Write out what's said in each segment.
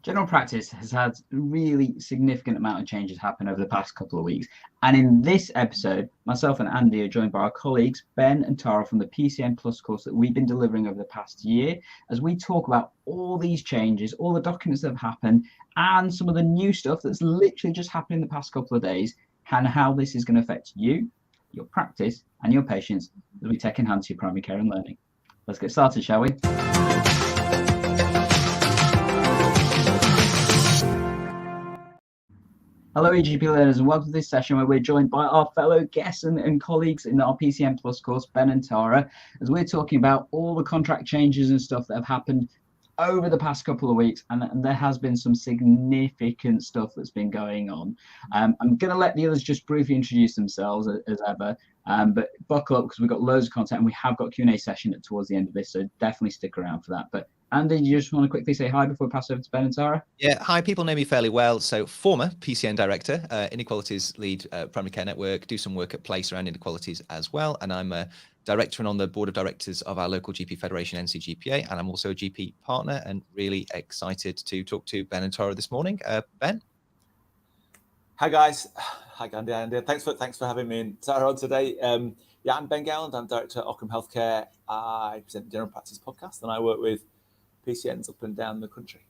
General practice has had a really significant amount of changes happen over the past couple of weeks. And in this episode, myself and Andy are joined by our colleagues, Ben and Tara from the PCN Plus course that we've been delivering over the past year, as we talk about all these changes, all the documents that have happened, and some of the new stuff that's literally just happened in the past couple of days, and how this is going to affect you, your practice, and your patients as we tech enhance your primary care and learning. Let's get started, shall we? Hello, EGP learners, and welcome to this session where we're joined by our fellow guests and colleagues in our PCN Plus course, Ben and Tara, as we're talking about all the contract changes and stuff that have happened over the past couple of weeks, and there has been some significant stuff that's been going on. I'm going to let the others just briefly introduce themselves as ever, but buckle up because we've got loads of content and we have got a Q&A session towards the end of this, so definitely stick around for that. But Andy, do you just want to quickly say hi before we pass over to Ben and Tara? Yeah, hi, people know me fairly well. So former PCN director, inequalities lead primary care network, do some work at Place around inequalities as well. And I'm a director and on the board of directors of our local GP Federation, NCGPA. And I'm also a GP partner and really excited to talk to Ben and Tara this morning. Ben? Hi, guys. Hi, Gandhi. And thanks for having me and Tara on today. Yeah, I'm Ben Gowland. I'm director at Ockham Healthcare. I present the General Practice podcast and I work with PCNs up and down the country.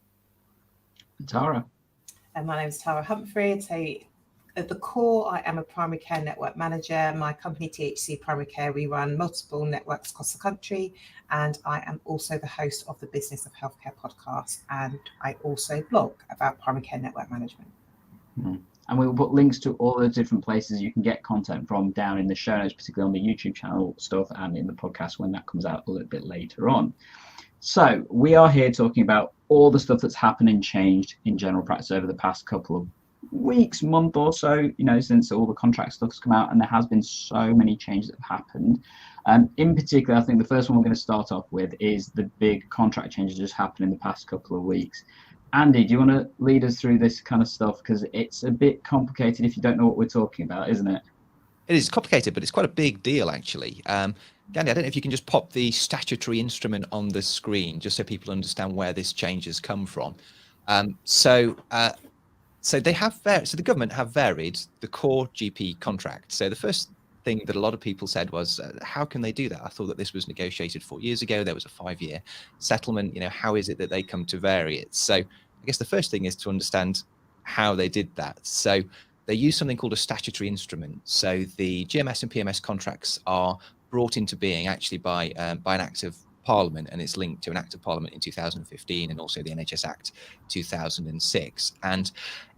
Tara. And my name is Tara Humphrey. So at the core, I am a primary care network manager. My company, THC Primary Care, we run multiple networks across the country. And I am also the host of the Business of Healthcare podcast. And I also blog about primary care network management. And we'll put links to all the different places you can get content from down in the show notes, particularly on the YouTube channel stuff and in the podcast when that comes out a little bit later on. So we are here talking about all the stuff that's happened and changed in general practice over the past couple of weeks, month or so, since all the contract stuff's come out, and there has been so many changes that have happened. In particular, I think the first one we're going to start off with is the big contract changes that just happened in the past couple of weeks. Andy, do you want to lead us through this kind of stuff? Because it's a bit complicated if you don't know what we're talking about, isn't it? It is complicated, but it's quite a big deal, actually. Gandhi, I don't know if you can just pop the statutory instrument on the screen, just so people understand where this change has come from. So the government have varied the core GP contract. So the first thing that a lot of people said was, how can they do that? I thought that this was negotiated 4 years ago. There was a 5-year settlement. How is it that they come to vary it? So I guess the first thing is to understand how they did that. So they use something called a statutory instrument. So the GMS and PMS contracts are brought into being actually by an Act of Parliament, and it's linked to an Act of Parliament in 2015 and also the NHS Act 2006. And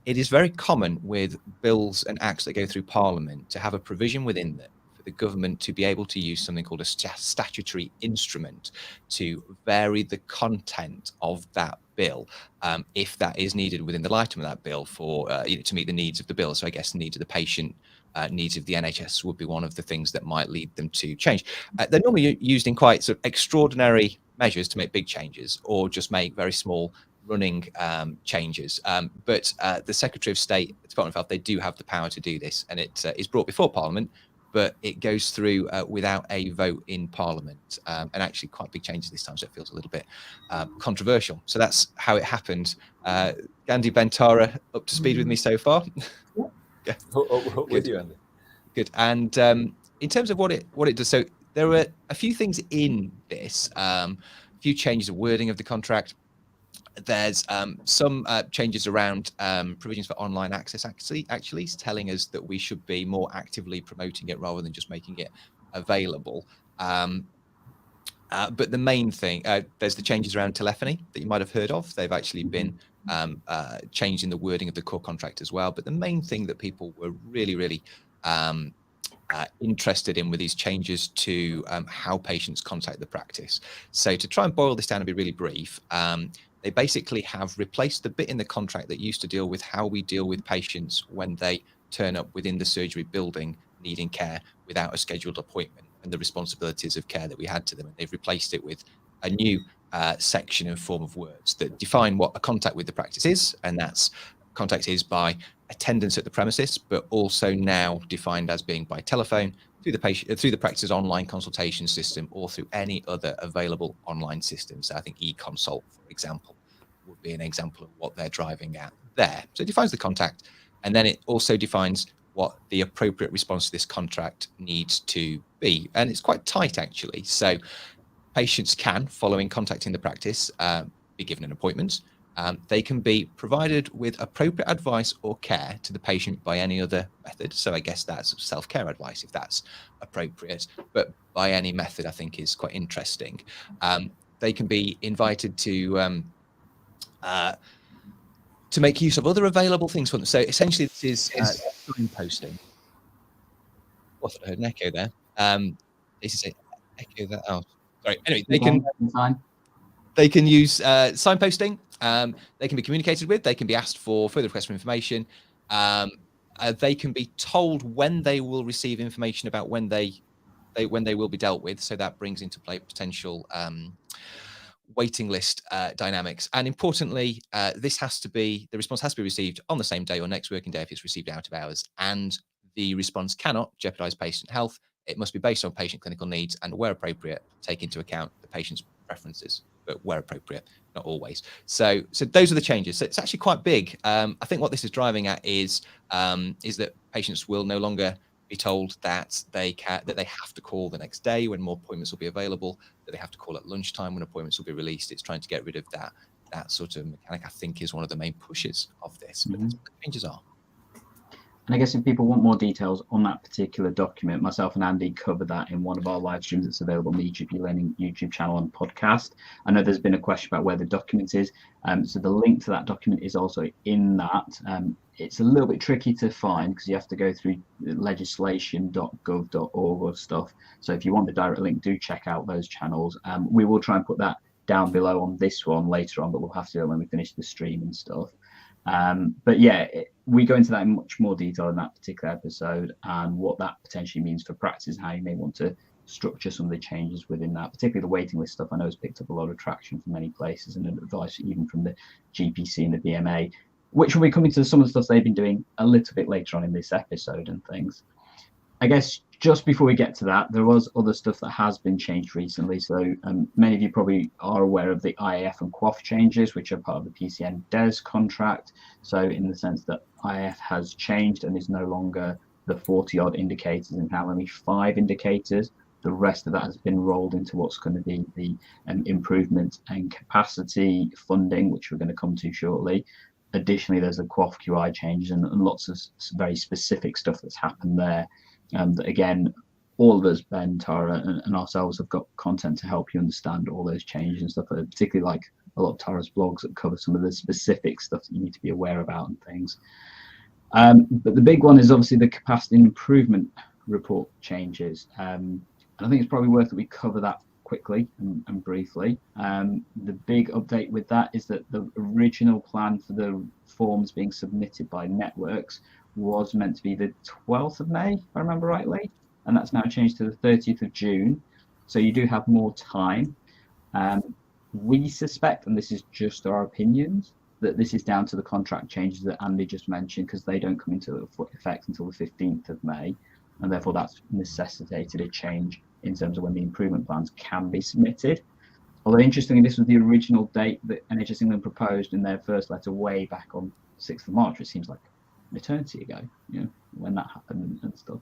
it is very common with bills and acts that go through Parliament to have a provision within them for the government to be able to use something called a statutory instrument to vary the content of that bill, if that is needed within the lifetime of that bill for to meet the needs of the bill. So I guess the needs of the patient, needs of the NHS would be one of the things that might lead them to change. They're normally used in quite sort of extraordinary measures to make big changes or just make very small running changes. But the Secretary of State, Department of Health, they do have the power to do this, and it is brought before Parliament, but it goes through without a vote in Parliament, and actually quite big changes this time, so it feels a little bit controversial. So that's how it happened. Gandhi, Ben, Tara, up to speed with me so far? Yeah. With you, Andy. Good. And in terms of what it does, so there were a few things in this, a few changes of wording of the contract. There's some changes around provisions for online access, actually telling us that we should be more actively promoting it rather than just making it available. But the main thing, there's the changes around telephony that you might have heard of. They've actually been changing the wording of the core contract as well. But the main thing that people were really interested in with these changes to how patients contact the practice. So to try and boil this down and be really brief, they basically have replaced the bit in the contract that used to deal with how we deal with patients when they turn up within the surgery building needing care without a scheduled appointment and the responsibilities of care that we had to them. And they've replaced it with a new section and form of words that define what a contact with the practice is, and that's contact is by attendance at the premises, but also now defined as being by telephone, through the practice's online consultation system, or through any other available online system. So I think e-consult, for example. would be an example of what they're driving at there. So it defines the contact, and then it also defines what the appropriate response to this contract needs to be. And it's quite tight, actually. So patients can, following contacting the practice, be given an appointment. They can be provided with appropriate advice or care to the patient by any other method. So I guess that's self-care advice, if that's appropriate. But by any method, I think is quite interesting. They can be invited to make use of other available things for them. So essentially, this is signposting. I thought I heard an echo there. This is an echo there. Oh, sorry. Anyway, they can use signposting. They can be communicated with. They can be asked for further requests for information. They can be told when they will receive information about when they will be dealt with. So that brings into play potential waiting list dynamics. And importantly, the response has to be received on the same day or next working day if it's received out of hours. And the response cannot jeopardize patient health. It must be based on patient clinical needs and, where appropriate, take into account the patient's preferences, but where appropriate, not always. So those are the changes. So it's actually quite big. I think what this is driving at is that patients will no longer be told that they have to call the next day when more appointments will be available, that they have to call at lunchtime when appointments will be released. It's trying to get rid of that sort of mechanic, I think, is one of the main pushes of this. But that's what the changes are. And I guess if people want more details on that particular document, myself and Andy cover that in one of our live streams that's available on the GP Learning YouTube channel and podcast. I know there's been a question about where the document is. So the link to that document is also in that. It's a little bit tricky to find because you have to go through legislation.gov.org or stuff. So if you want the direct link, do check out those channels. We will try and put that down below on this one later on, but we'll have to do it when we finish the stream and stuff. But yeah, we go into that in much more detail in that particular episode and what that potentially means for practice and how you may want to structure some of the changes within that, particularly the waiting list stuff. I know has picked up a lot of traction from many places and advice even from the GPC and the BMA, which will be coming to some of the stuff they've been doing a little bit later on in this episode and things. I guess just before we get to that, there was other stuff that has been changed recently. So many of you probably are aware of the IIF and QoF changes, which are part of the PCN PLUS contract. So in the sense that IIF has changed and is no longer the 40-odd indicators and now only 5 indicators. The rest of that has been rolled into what's going to be the improvement and capacity funding, which we're going to come to shortly. Additionally, there's the QoF QI changes and lots of very specific stuff that's happened there. That again, all of us, Ben, Tara, and ourselves have got content to help you understand all those changes and stuff, particularly like a lot of Tara's blogs that cover some of the specific stuff that you need to be aware about and things. But the big one is obviously the capacity improvement report changes. And I think it's probably worth that we cover that quickly and briefly. The big update with that is that the original plan for the forms being submitted by networks was meant to be the 12th of May, if I remember rightly, and that's now changed to the 30th of June. So you do have more time. We suspect, and this is just our opinions, that this is down to the contract changes that Andy just mentioned because they don't come into effect until the 15th of May, and therefore that's necessitated a change in terms of when the improvement plans can be submitted. Although interestingly, this was the original date that NHS England proposed in their first letter way back on 6th of March, which seems like an eternity ago, when that happened and stuff.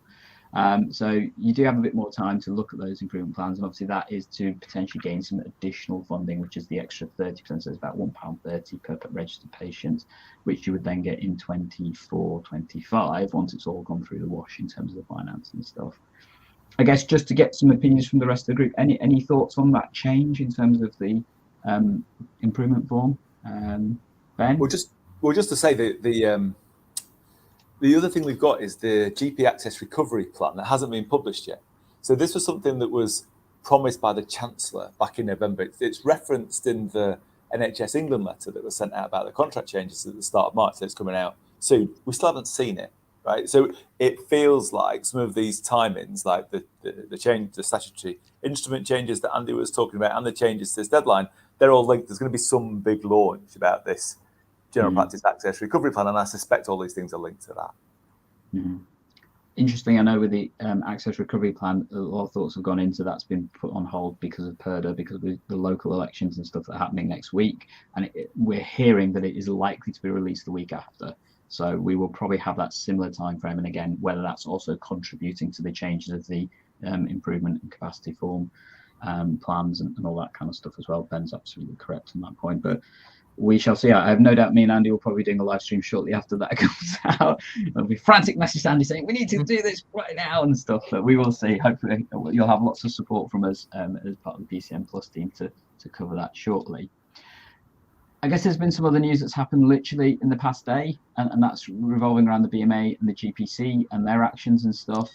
So you do have a bit more time to look at those improvement plans, and obviously that is to potentially gain some additional funding, which is the extra 30%, so it's about £1.30 per registered patient, which you would then get in 24-25 once it's all gone through the wash in terms of the finance and stuff. I guess just to get some opinions from the rest of the group, any thoughts on that change in terms of the improvement form, Ben? Well, just to say the other thing we've got is the GP Access Recovery Plan that hasn't been published yet. So this was something that was promised by the Chancellor back in November. It's referenced in the NHS England letter that was sent out about the contract changes at the start of March. So it's coming out soon. We still haven't seen it, right? So it feels like some of these timings, like the change, the statutory instrument changes that Andy was talking about and the changes to this deadline, they're all linked. There's going to be some big launch about this General Practice Access Recovery Plan, and I suspect all these things are linked to that. Interesting, I know with the access recovery plan, a lot of thoughts have gone into that's been put on hold because of PERDA, because of the local elections and stuff that are happening next week. And we're hearing that it is likely to be released the week after. So we will probably have that similar time frame. And again, whether that's also contributing to the changes of the improvement and capacity form plans and all that kind of stuff as well. Ben's absolutely correct on that point. But we shall see. I have no doubt me and Andy will probably be doing a live stream shortly after that comes out. There'll be frantic messages to Andy saying, we need to do this right now and stuff, but we will see. Hopefully you'll have lots of support from us as part of the PCN Plus team to cover that shortly. I guess there's been some other news that's happened literally in the past day, and that's revolving around the BMA and the GPC and their actions and stuff.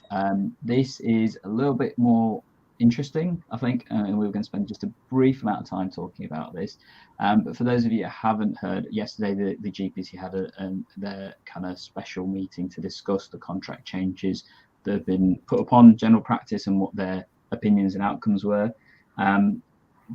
This is a little bit more interesting, I think, and we were going to spend just a brief amount of time talking about this. But for those of you who haven't heard, yesterday the GPC had their kind of special meeting to discuss the contract changes that have been put upon general practice and what their opinions and outcomes were.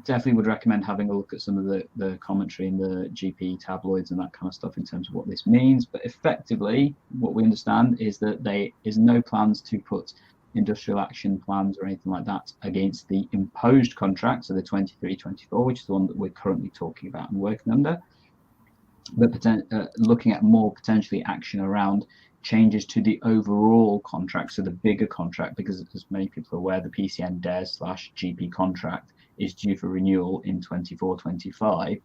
Definitely would recommend having a look at some of the commentary in the GP tabloids and that kind of stuff in terms of what this means. But effectively, what we understand is that there is no plans to put industrial action plans or anything like that against the imposed contract, so the 23-24, which is the one that we're currently talking about and working under, but looking at more potentially action around changes to the overall contract, so the bigger contract, because as many people are aware, the PCN DARE/GP contract is due for renewal in 24-25,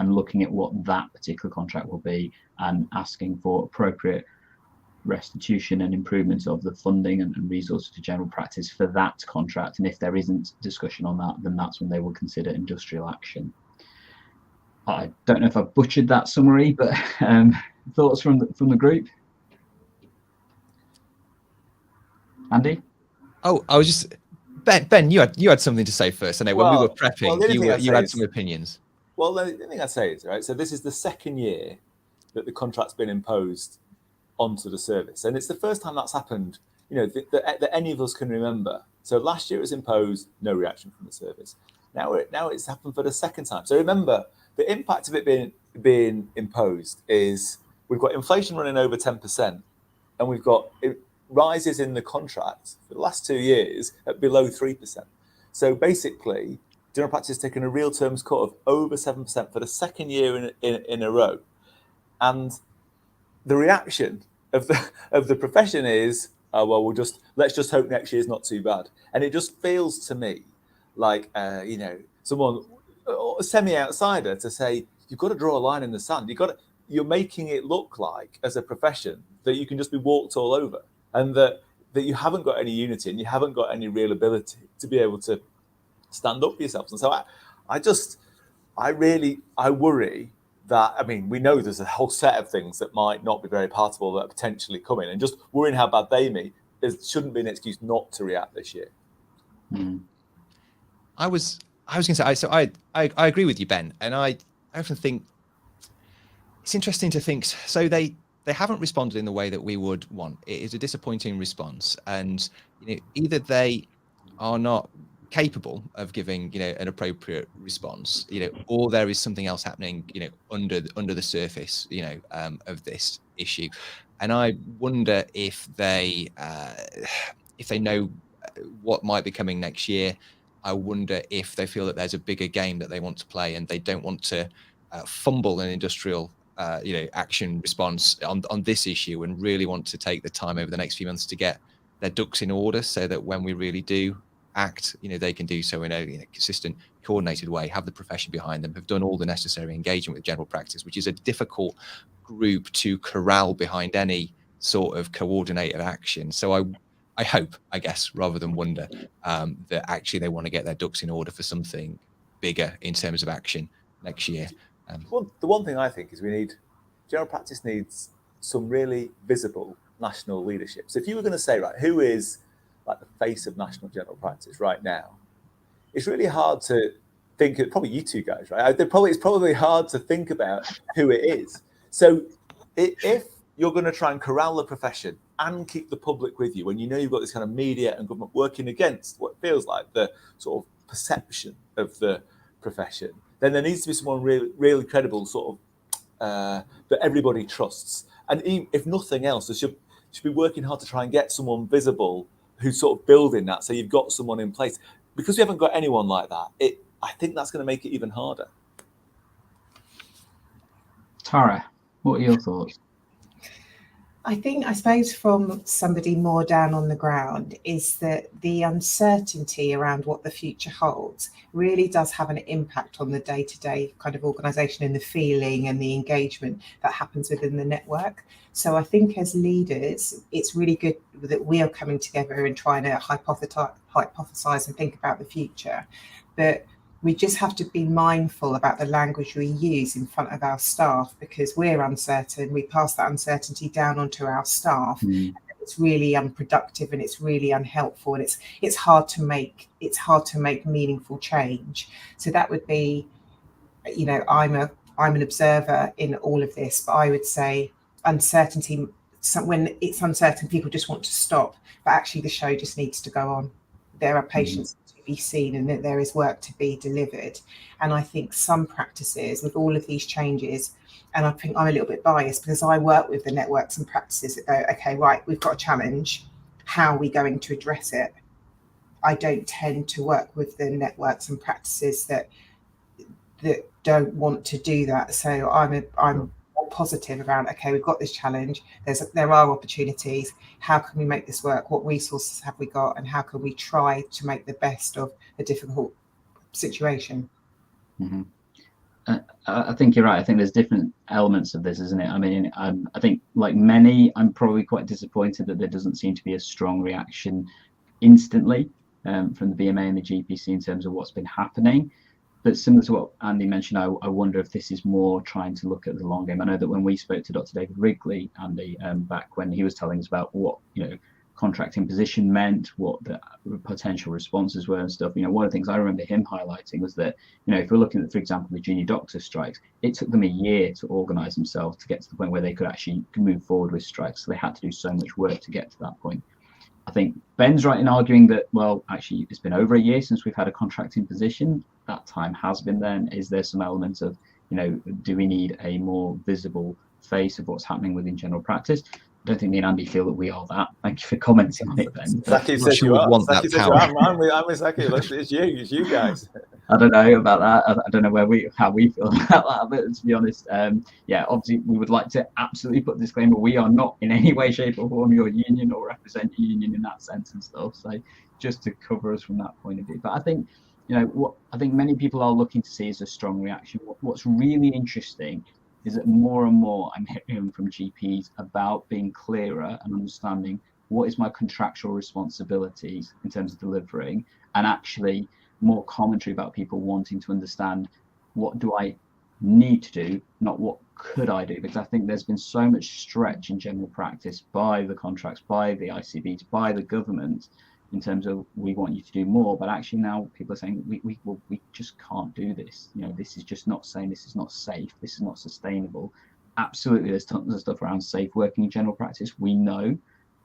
and looking at what that particular contract will be and asking for appropriate restitution and improvements of the funding and resources to general practice for that contract. And if there isn't discussion on that, then that's when they will consider industrial action. I don't know if I butchered that summary, but thoughts from the group? Andy? Oh, I was just Ben. You had something to say first. I know when we were prepping, you had some opinions. Well, the thing I'd say is, right, so this is the second year that the contract's been imposed onto the service, and it's the first time that's happened, you know, that any of us can remember. So last year it was imposed, no reaction from the service. Now it's happened for the second time. So remember, the impact of it being imposed is we've got inflation running over 10%, and we've got rises in the contract for the last 2 years at below 3%. So basically, general practice has taken a real terms cut of over 7% for the second year in a row, and the reaction of the profession is, oh, well, let's just hope next year's not too bad. And it just feels to me like, you know, someone, a semi-outsider, to say, you've got to draw a line in the sand. You're making it look like, as a profession, that you can just be walked all over, and that you haven't got any unity and you haven't got any real ability to be able to stand up for yourselves. And so I worry that, I mean, we know there's a whole set of things that might not be very palatable that are potentially coming, and just worrying how bad they may, there shouldn't be an excuse not to react this year. I was going to say, so I agree with you, Ben, and I often think it's interesting to think. So they haven't responded in the way that we would want. It is a disappointing response, and you know, either they are not capable of giving, you know, an appropriate response, you know, or there is something else happening, you know, under the surface, you know, of this issue. And I wonder if they know what might be coming next year. I wonder if they feel that there's a bigger game that they want to play, and they don't want to fumble an industrial you know, action response on this issue, and really want to take the time over the next few months to get their ducks in order, so that when we really do act, you know, they can do so in a consistent, coordinated way, have the profession behind them, have done all the necessary engagement with general practice, which is a difficult group to corral behind any sort of coordinated action. So I hope, I guess, rather than wonder, that actually they want to get their ducks in order for something bigger in terms of action next year. Well, the one thing I think is general practice needs some really visible national leadership. So if you were going to say, right, who is like the face of national general practice right now, it's really hard to think of, probably you two guys, right? It's probably hard to think about who it is. So if you're going to try and corral the profession and keep the public with you, when you know you've got this kind of media and government working against what feels like the sort of perception of the profession, then there needs to be someone really credible, sort of that everybody trusts. And if nothing else, there should be working hard to try and get someone visible who's sort of building that. So you've got someone in place. Because we haven't got anyone like that, I think that's going to make it even harder. Tara, what are your thoughts? I suppose from somebody more down on the ground is that the uncertainty around what the future holds really does have an impact on the day-to-day kind of organisation and the feeling and the engagement that happens within the network. So I think as leaders, it's really good that we are coming together and trying to hypothesize and think about the future. But we just have to be mindful about the language we use in front of our staff, because we're uncertain. We pass that uncertainty down onto our staff. And it's really unproductive and it's really unhelpful, and it's hard to make meaningful change. So that would be, you know, I'm an observer in all of this, but I would say uncertainty. When it's uncertain, people just want to stop, but actually the show just needs to go on. There are patients be seen and that there is work to be delivered. And I think some practices with all of these changes, and I think I'm a little bit biased because I work with the networks and practices that go, okay, right, we've got a challenge, how are we going to address it? I don't tend to work with the networks and practices that don't want to do that. So I'm more positive around, okay, we've got this challenge, there are opportunities, how can we make this work, what resources have we got, and how can we try to make the best of a difficult situation. I think you're right. I think there's different elements of this, isn't it? I mean, I think like many, I'm probably quite disappointed that there doesn't seem to be a strong reaction instantly from the BMA and the GPC in terms of what's been happening. But similar to what Andy mentioned, I wonder if this is more trying to look at the long game. I know that when we spoke to Dr. David Wrigley, Andy, back when he was telling us about what, you know, contracting position meant, what the potential responses were and stuff, you know, one of the things I remember him highlighting was that, you know, if we're looking at, for example, the junior doctor strikes, it took them a year to organise themselves to get to the point where they could actually move forward with strikes. So they had to do so much work to get to that point. I think Ben's right in arguing that, well, actually, it's been over a year since we've had a contracting position. That time has been then. Is there some elements of, you know, do we need a more visible face of what's happening within general practice? I don't think me and Andy feel that we are that. Thank you for commenting on it, Ben. Zaki says you are. Zaki says you are. I'm with Zaki. It's you guys. I don't know about that. I don't know how we feel about that. But to be honest, yeah, obviously we would like to absolutely put a disclaimer. We are not in any way, shape, or form your union or represent your union in that sense and stuff. So just to cover us from that point of view. But I think, you know, what I think many people are looking to see is a strong reaction. What's really interesting is that more and more I'm hearing from GPs about being clearer and understanding what is my contractual responsibilities in terms of delivering, and actually more commentary about people wanting to understand what do I need to do, not what could I do, because I think there's been so much stretch in general practice by the contracts, by the ICBs, by the government in terms of we want you to do more, but actually now people are saying we just can't do this. You know, this is just not saying, this is not safe, this is not sustainable. Absolutely, there's tons of stuff around safe working in general practice. We know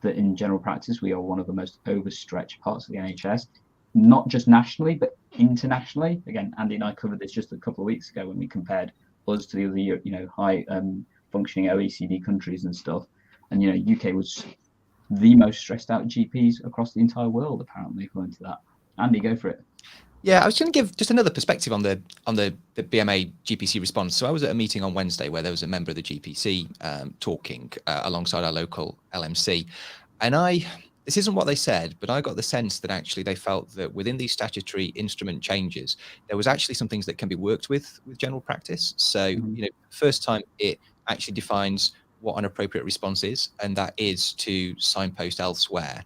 that in general practice we are one of the most overstretched parts of the NHS, not just nationally but internationally. Again, Andy and I covered this just a couple of weeks ago when we compared us to the other, you know, high functioning OECD countries and stuff, and you know, UK was the most stressed out GPs across the entire world, apparently, according to that. Andy, go for it. Yeah, I was going to give just another perspective on the BMA GPC response. So I was at a meeting on Wednesday where there was a member of the GPC talking alongside our local LMC, and this isn't what they said, but I got the sense that actually they felt that within these statutory instrument changes, there was actually some things that can be worked with general practice. So, you know, first time it actually defines what an appropriate response is, and that is to signpost elsewhere.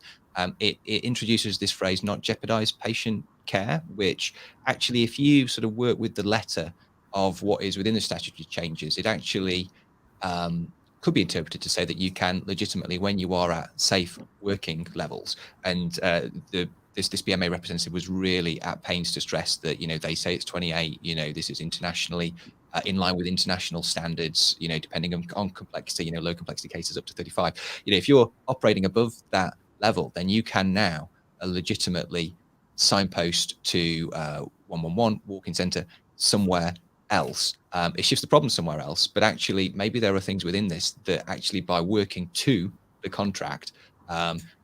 It introduces this phrase, not jeopardize patient care, which actually, if you sort of work with the letter of what is within the statutory changes, it actually could be interpreted to say that you can legitimately, when you are at safe working levels, and this BMA representative was really at pains to stress that, you know, they say it's 28, you know, this is internationally in line with international standards, you know, depending on complexity, you know, low complexity cases up to 35. You know, if you're operating above that level, then you can now legitimately signpost to 111 walk-in centre somewhere else. It shifts the problem somewhere else, but actually maybe there are things within this that actually by working to the contract,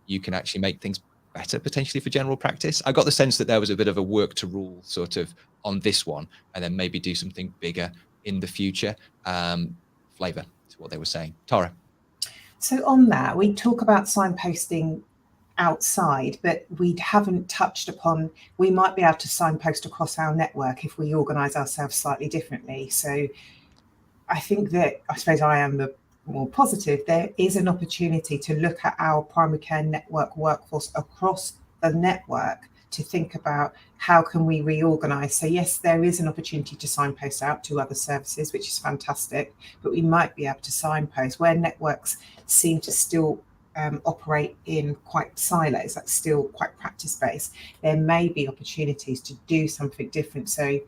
you can actually make things better potentially for general practice. I got the sense that there was a bit of a work to rule sort of on this one, and then maybe do something bigger in the future. Flavor to what they were saying. Tara. So on that, we talk about signposting outside, but we haven't touched upon, we might be able to signpost across our network if we organise ourselves slightly differently. So I think that, I suppose I am the more positive, there is an opportunity to look at our primary care network workforce across the network to think about how can we reorganise. So yes, there is an opportunity to signpost out to other services, which is fantastic, but we might be able to signpost where networks seem to still operate in quite silos, that's still quite practice-based. There may be opportunities to do something different. So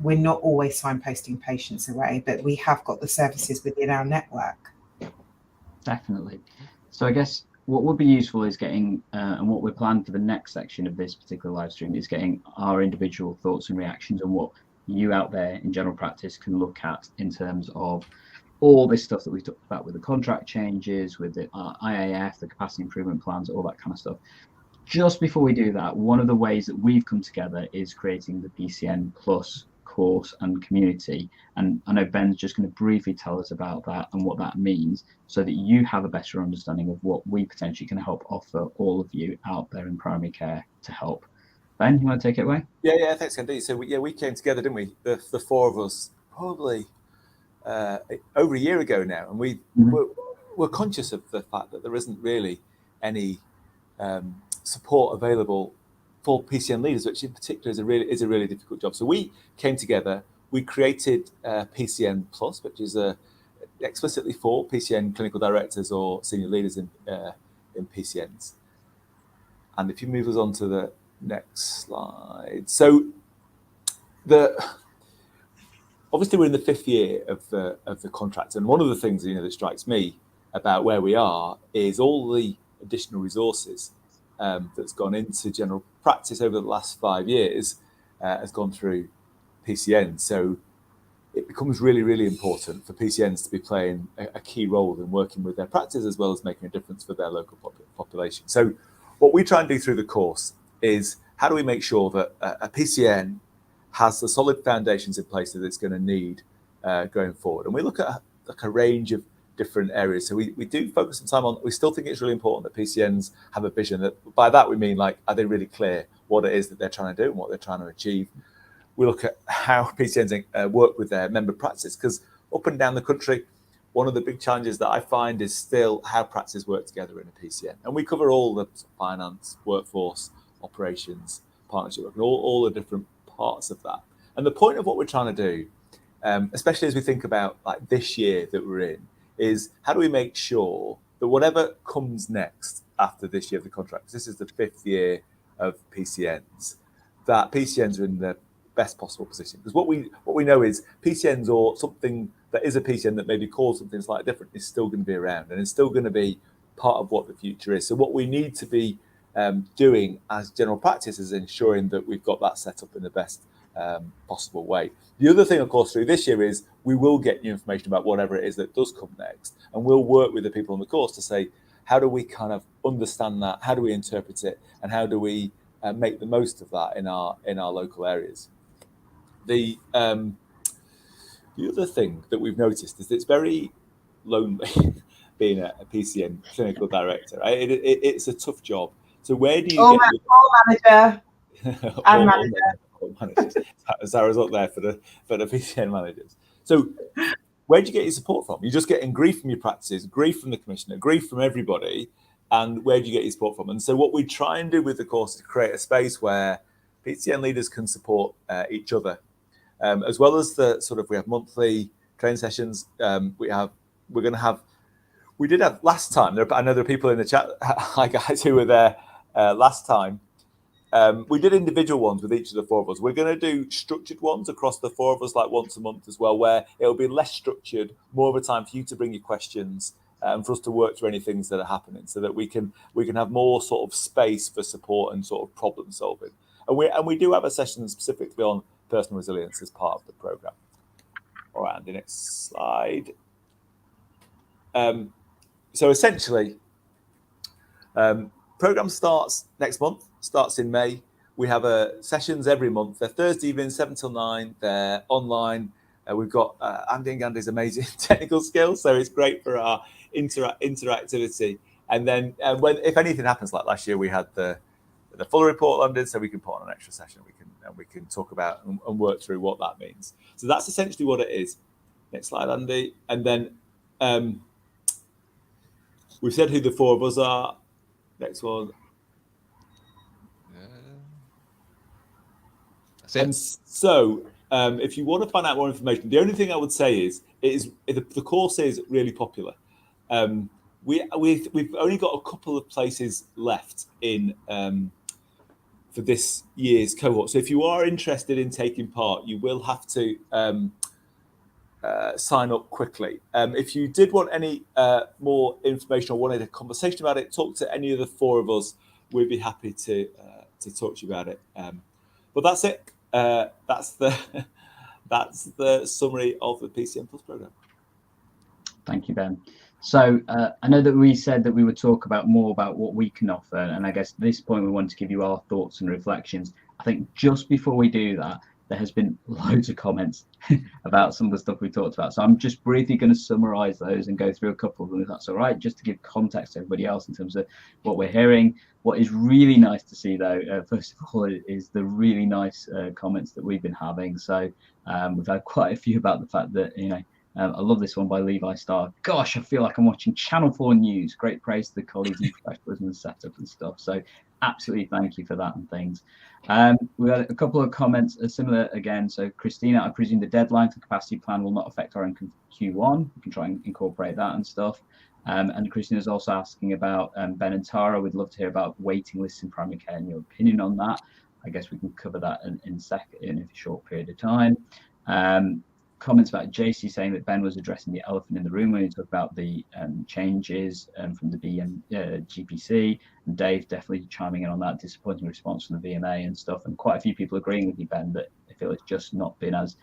we're not always signposting patients away, but we have got the services within our network. Definitely. So I guess what would be useful is getting, and what we're planning for the next section of this particular live stream is getting our individual thoughts and reactions on what you out there in general practice can look at in terms of all this stuff that we talked about with the contract changes, with the IIF, the capacity improvement plans, all that kind of stuff. Just before we do that, one of the ways that we've come together is creating the PCN Plus course and community. And I know Ben's just going to briefly tell us about that and what that means so that you have a better understanding of what we potentially can help offer all of you out there in primary care to help. Ben, you want to take it away? Yeah, thanks, Gandhi. So we came together, didn't we? The four of us, probably over a year ago now, and we're conscious of the fact that there isn't really any support available for PCN leaders, which in particular is a really difficult job. So we came together, we created PCN Plus, which is explicitly for PCN clinical directors or senior leaders in PCNs. And if you move us on to the next slide, so obviously we're in the 5th year of the contract, and one of the things that strikes me about where we are is all the additional resources that's gone into general practice over the last 5 years has gone through PCN. So it becomes really, really important for PCNs to be playing a key role in working with their practice as well as making a difference for their local population. So what we try and do through the course is how do we make sure that a PCN has the solid foundations in place that it's going to need going forward. And we look at a range of different areas. So we do focus some time on, we still think it's really important that PCNs have a vision. That by that we mean, like, are they really clear what it is that they're trying to do and what they're trying to achieve? We look at how PCNs work with their member practice, because up and down the country, one of the big challenges that I find is still how practices work together in a PCN. And we cover all the finance, workforce, operations, partnership work, and all the different parts of that. And the point of what we're trying to do, especially as we think about like this year that we're in, is how do we make sure that whatever comes next after this year of the contract, this is the 5th year of PCNs, that PCNs are in the best possible position. Because what we know is PCNs, or something that is a PCN that maybe calls something slightly different, is still going to be around and it's still going to be part of what the future is. So what we need to be doing as general practice is ensuring that we've got that set up in the best possible way. The other thing, of course, through this year is we will get new information about whatever it is that does come next, and we'll work with the people on the course to say, how do we kind of understand that, how do we interpret it, and how do we make the most of that in our local areas. The other thing that we've noticed is that it's very lonely being a PCN clinical director. Right? It's a tough job. So where do you get manager and manager? Sarah's up there for the PCN managers. So where do you get your support from? You're just getting grief from your practices, grief from the commissioner, grief from everybody. And where do you get your support from? And so what we try and do with the course is create a space where PCN leaders can support each other, as well as we have monthly training sessions. We did have last time. I know there are people in the chat, hi guys, who were there last time. We did individual ones with each of the four of us. We're going to do structured ones across the four of us, like once a month as well, where it'll be less structured, more of a time for you to bring your questions and for us to work through any things that are happening, so that we can have more sort of space for support and sort of problem solving. And we do have a session specifically on personal resilience as part of the program. All right, Andy, next slide. So essentially, Program starts next month, starts in May. We have sessions every month. They're Thursday evening, 7 till 9. They're online. We've got Andy and Gandhi's amazing technical skills, so it's great for our interactivity. And then if anything happens, like last year, we had the full report landed, so we can put on an extra session. We can talk about and work through what that means. So that's essentially what it is. Next slide, Andy. And then we've said who the 4 of us are. Next one. That's it. And so, if you want to find out more information, the only thing I would say is the course is really popular. We've only got a couple of places left in for this year's cohort. So if you are interested in taking part, you will have to sign up quickly. If you did want any more information or wanted a conversation about it, talk to any of the 4 of us. We'd be happy to talk to you about it. But that's it. That's the summary of the PCN Plus program. Thank you, Ben. So I know that we said that we would talk more about what we can offer, and I guess at this point we want to give you our thoughts and reflections. I think just before we do that, there has been loads of comments about some of the stuff we talked about. So I'm just briefly going to summarize those and go through a couple of them, if that's all right, just to give context to everybody else in terms of what we're hearing. What is really nice to see, though, first of all, is the really nice comments that we've been having. So we've had quite a few about the fact that, I love this one by Levi Starr. Gosh, I feel like I'm watching Channel 4 News. Great praise to the colleagues and professionalism and setup and stuff. So absolutely thank you for that and things. We had a couple of comments similar again. So Christina, I presume the deadline for capacity plan will not affect our Q1. We can try and incorporate that and stuff. And Christina's also asking about Ben and Tara. We'd love to hear about waiting lists in primary care and your opinion on that. I guess we can cover that in a short period of time. Comments about JC saying that Ben was addressing the elephant in the room when he talked about the changes from the GPC, and Dave definitely chiming in on that disappointing response from the VMA and stuff, and quite a few people agreeing with you, Ben, that they feel it's just not been as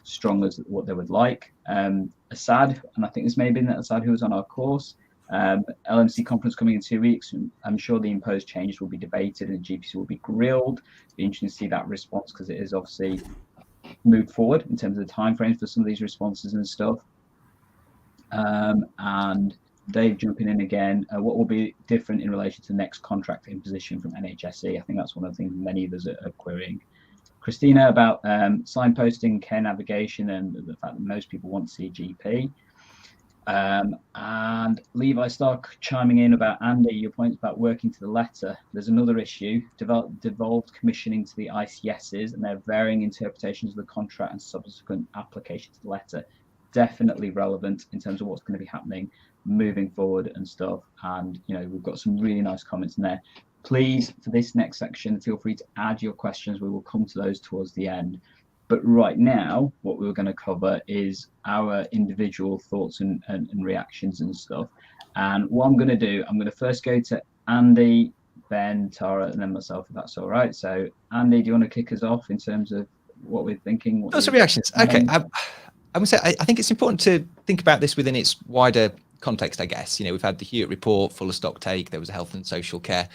strong as what they would like. Asad, and I think this may have been Asad who was on our course, LMC conference coming in 2 weeks. I'm sure the imposed changes will be debated and GPC will be grilled. Be interesting to see that response, because it is obviously moved forward in terms of the timeframes for some of these responses and stuff. And Dave jumping in again, what will be different in relation to the next contract imposition from NHSE? I think that's one of the things many of us are querying. Christina about signposting, care navigation, and the fact that most people want to see GP. And Levi Stark chiming in about, Andy, your points about working to the letter. There's another issue, devolved commissioning to the ICSs and their varying interpretations of the contract and subsequent application to the letter. Definitely relevant in terms of what's going to be happening moving forward and stuff. And, we've got some really nice comments in there. Please, for this next section, feel free to add your questions. We will come to those towards the end. But right now, what we're going to cover is our individual thoughts and reactions and stuff. And what I'm going to do, I'm going to first go to Andy, Ben, Tara, and then myself, if that's all right. So, Andy, do you want to kick us off in terms of what we're thinking? Those are reactions. Okay. I would say I think it's important to think about this within its wider context, I guess. We've had the Hewitt report, fuller stock take. There was a health and social care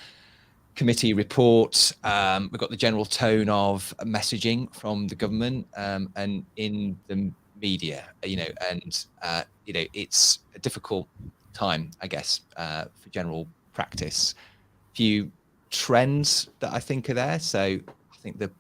committee report. We've got the general tone of messaging from the government and in the media, and it's a difficult time, I guess, for general practice. Few trends that I think are there. So I think the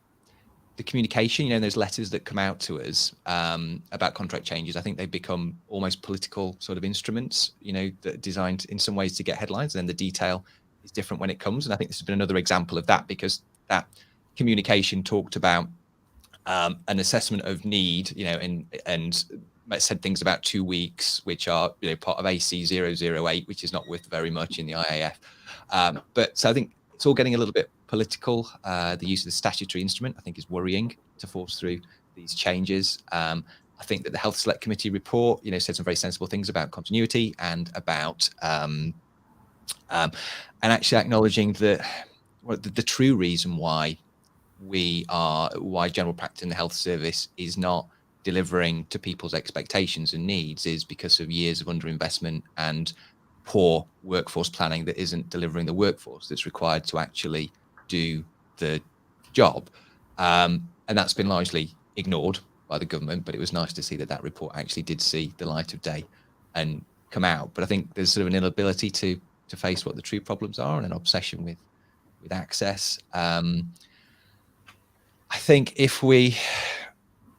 communication, those letters that come out to us about contract changes, I think they've become almost political sort of instruments, that are designed in some ways to get headlines, and then the detail is different when it comes. And I think this has been another example of that, because that communication talked about an assessment of need, and said things about 2 weeks, which are part of AC 008, which is not worth very much in the IIF. But so I think it's all getting a little bit political. The use of the statutory instrument, I think, is worrying to force through these changes. I think that the Health Select Committee report, said some very sensible things about continuity and about and actually acknowledging that the true reason why general practice in the health service is not delivering to people's expectations and needs is because of years of underinvestment and poor workforce planning that isn't delivering the workforce that's required to actually do the job. And that's been largely ignored by the government, but it was nice to see that that report actually did see the light of day and come out. But I think there's sort of an inability to face what the true problems are, and an obsession with access. I think if we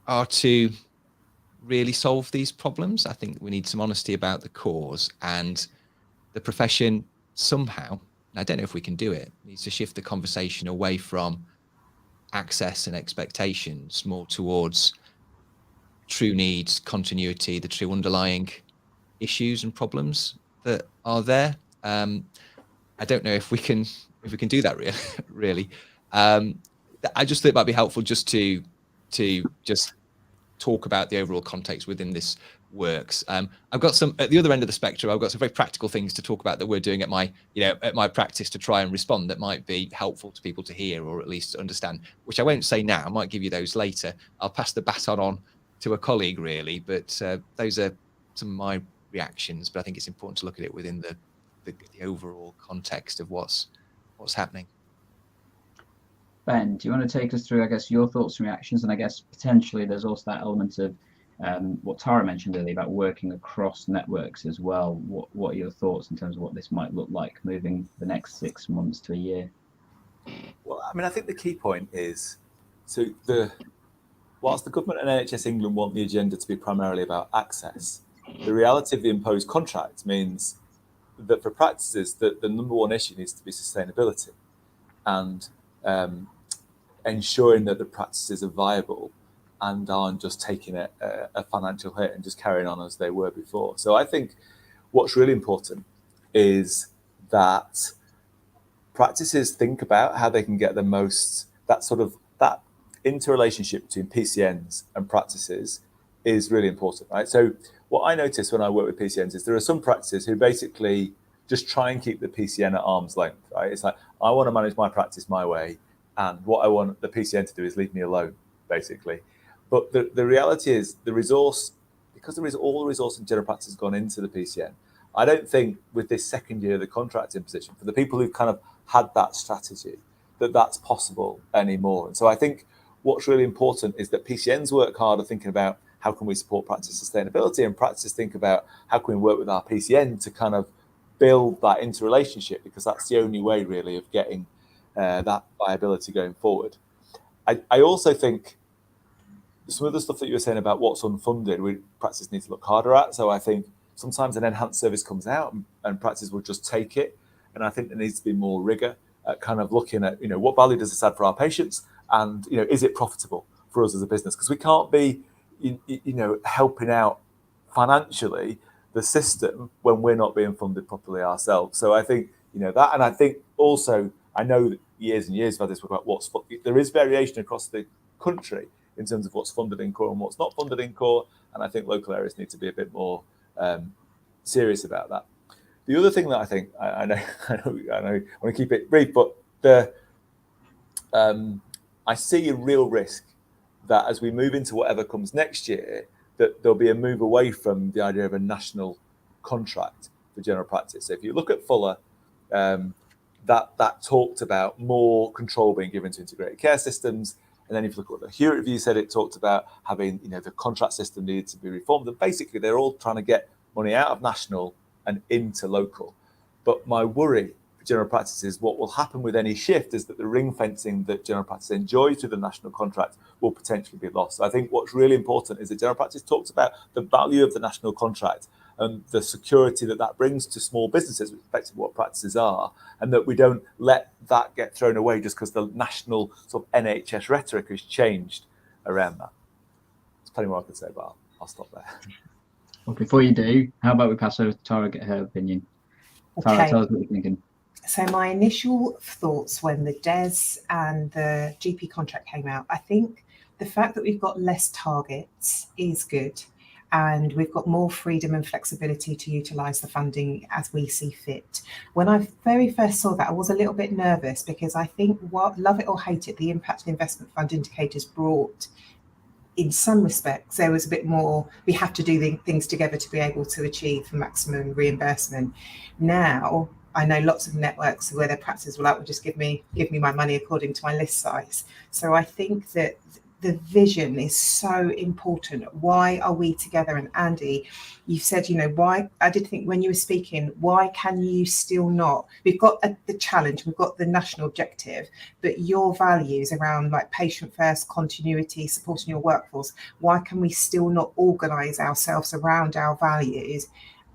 are to really solve these problems, I think we need some honesty about the cause, and the profession somehow, and I don't know if we can do it, needs to shift the conversation away from access and expectations more towards true needs, continuity, the true underlying issues and problems that are there. I don't know if we can do that really. I just thought it might be helpful just to just talk about the overall context within this works. I've got some at the other end of the spectrum. I've got some very practical things to talk about that we're doing at my practice to try and respond that might be helpful to people to hear, or at least understand, which I won't say now. I might give you those later. I'll pass the baton on to a colleague really, but those are some of my reactions. But I think it's important to look at it within the overall context of what's happening. Ben, do you want to take us through, I guess, your thoughts and reactions? And I guess potentially there's also that element of what Tara mentioned earlier about working across networks as well. What are your thoughts in terms of what this might look like moving the next 6 months to a year? Well, I mean, I think the key point is, whilst the government and NHS England want the agenda to be primarily about access, the reality of the imposed contract means that for practices, the number one issue needs to be sustainability, and ensuring that the practices are viable and aren't just taking a financial hit and just carrying on as they were before. So I think what's really important is that practices think about how they can get the most, that interrelationship between PCNs and practices is really important, right? So what I notice when I work with PCNs is there are some practices who basically just try and keep the PCN at arm's length, right? It's like, I want to manage my practice my way, and what I want the PCN to do is leave me alone, basically. But the reality is the resource, because there is all the resource in general practice has gone into the PCN, I don't think with this second year of the contract imposition, for the people who've kind of had that strategy, that's possible anymore. And so I think what's really important is that PCNs work harder thinking about how can we support practice sustainability, and practices think about how can we work with our PCN to kind of build that interrelationship, because that's the only way really of getting that viability going forward. I also think some of the stuff that you were saying about what's unfunded, practices need to look harder at. So I think sometimes an enhanced service comes out and practices will just take it. And I think there needs to be more rigor at kind of looking at, what value does this add for our patients? And, is it profitable for us as a business? Because we can't be, helping out financially the system when we're not being funded properly ourselves. So I think, that, and I think also, I know that years and years of this about there is variation across the country in terms of what's funded in core and what's not funded in core. And I think local areas need to be a bit more serious about that. The other thing that I think, I know, I want to keep it brief, but I see a real risk that as we move into whatever comes next year, that there'll be a move away from the idea of a national contract for general practice. So if you look at Fuller, that talked about more control being given to integrated care systems. And then if you look at what the Hewitt Review said, it talked about having, the contract system needed to be reformed. And basically, they're all trying to get money out of national and into local. But my worry for general practice is what will happen with any shift is that the ring fencing that general practice enjoys through the national contract will potentially be lost. So I think what's really important is that general practice talks about the value of the national contract and the security that brings to small businesses, which is effectively what practices are, and that we don't let that get thrown away just because the national sort of NHS rhetoric has changed around that. There's plenty more I could say, but I'll stop there. Well, before you do, how about we pass over to Tara, get her opinion? Tara, Okay. tell us what you're thinking. So my initial thoughts when the DES and the GP contract came out, I think the fact that we've got less targets is good. And we've got more freedom and flexibility to utilise the funding as we see fit. When I very first saw that, I was a little bit nervous because I think, love it or hate it, the Impact and Investment Fund indicators brought in some respects, there was a bit more, we have to do things together to be able to achieve maximum reimbursement. Now, I know lots of networks where their practices will just give me my money according to my list size. So I think that the vision is so important. Why are we together? And Andy, you've said, why, I did think when you were speaking, why can you still not, we've got the challenge, we've got the national objective, but your values around like patient first, continuity, supporting your workforce, why can we still not organise ourselves around our values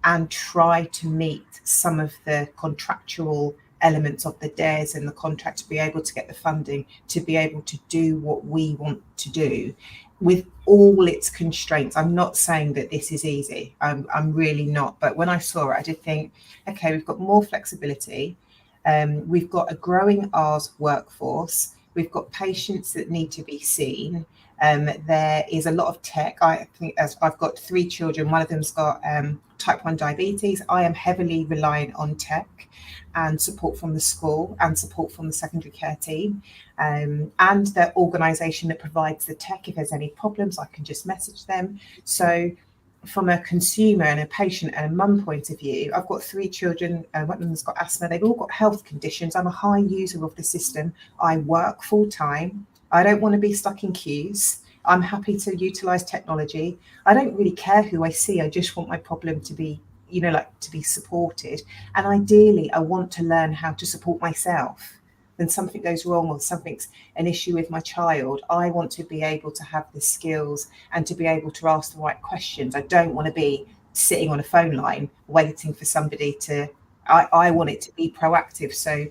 and try to meet some of the contractual elements of the DARES and the contract to be able to get the funding, to be able to do what we want to do with all its constraints? I'm not saying that this is easy. I'm really not. But when I saw it, I did think, okay, we've got more flexibility. We've got a growing R's workforce. We've got patients that need to be seen. There is a lot of tech. I think, as I've got 3 children, one of them's got type 1 diabetes. I am heavily reliant on tech and support from the school and support from the secondary care team, and the organisation that provides the tech. If there's any problems, I can just message them. So from a consumer and a patient and a mum point of view, I've got 3 children. One of them's got asthma. They've all got health conditions. I'm a high user of the system. I work full time. I don't want to be stuck in queues. I'm happy to utilise technology. I don't really care who I see. I just want my problem to be, to be supported. And ideally, I want to learn how to support myself. When something goes wrong or something's an issue with my child, I want to be able to have the skills and to be able to ask the right questions. I don't want to be sitting on a phone line waiting for somebody to, I want it to be proactive. So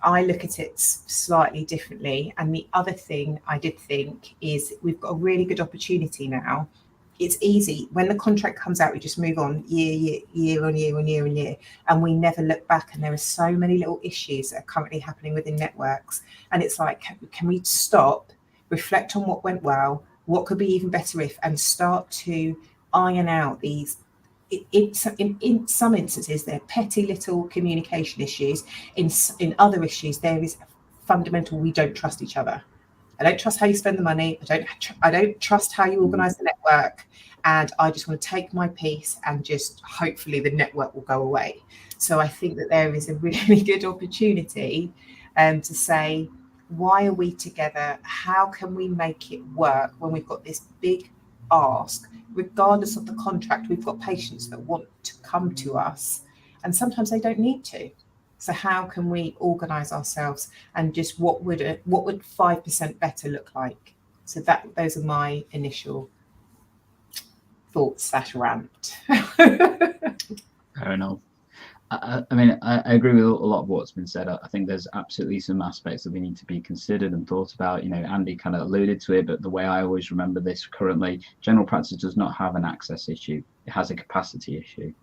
I look at it slightly differently. And the other thing I did think is we've got a really good opportunity now. It's easy. When the contract comes out, we just move on year on year. And we never look back. And there are so many little issues that are currently happening within networks. And it's like, can we stop, reflect on what went well, what could be even better if, and start to iron out these. In some instances, they're petty little communication issues. In other issues, there is fundamental, we don't trust each other. I don't trust how you spend the money. I don't trust how you organise the network. And I just want to take my piece and just hopefully the network will go away. So I think that there is a really good opportunity to say, why are we together? How can we make it work when we've got this big ask? Regardless of the contract, we've got patients that want to come to us and sometimes they don't need to. So how can we organise ourselves, and just what would 5% better look like? So those are my initial thoughts / rant. Fair enough. I mean, I agree with a lot of what's been said. I think there's absolutely some aspects that we need to be considered and thought about. Andy kind of alluded to it, but the way I always remember this currently, general practice does not have an access issue. It has a capacity issue.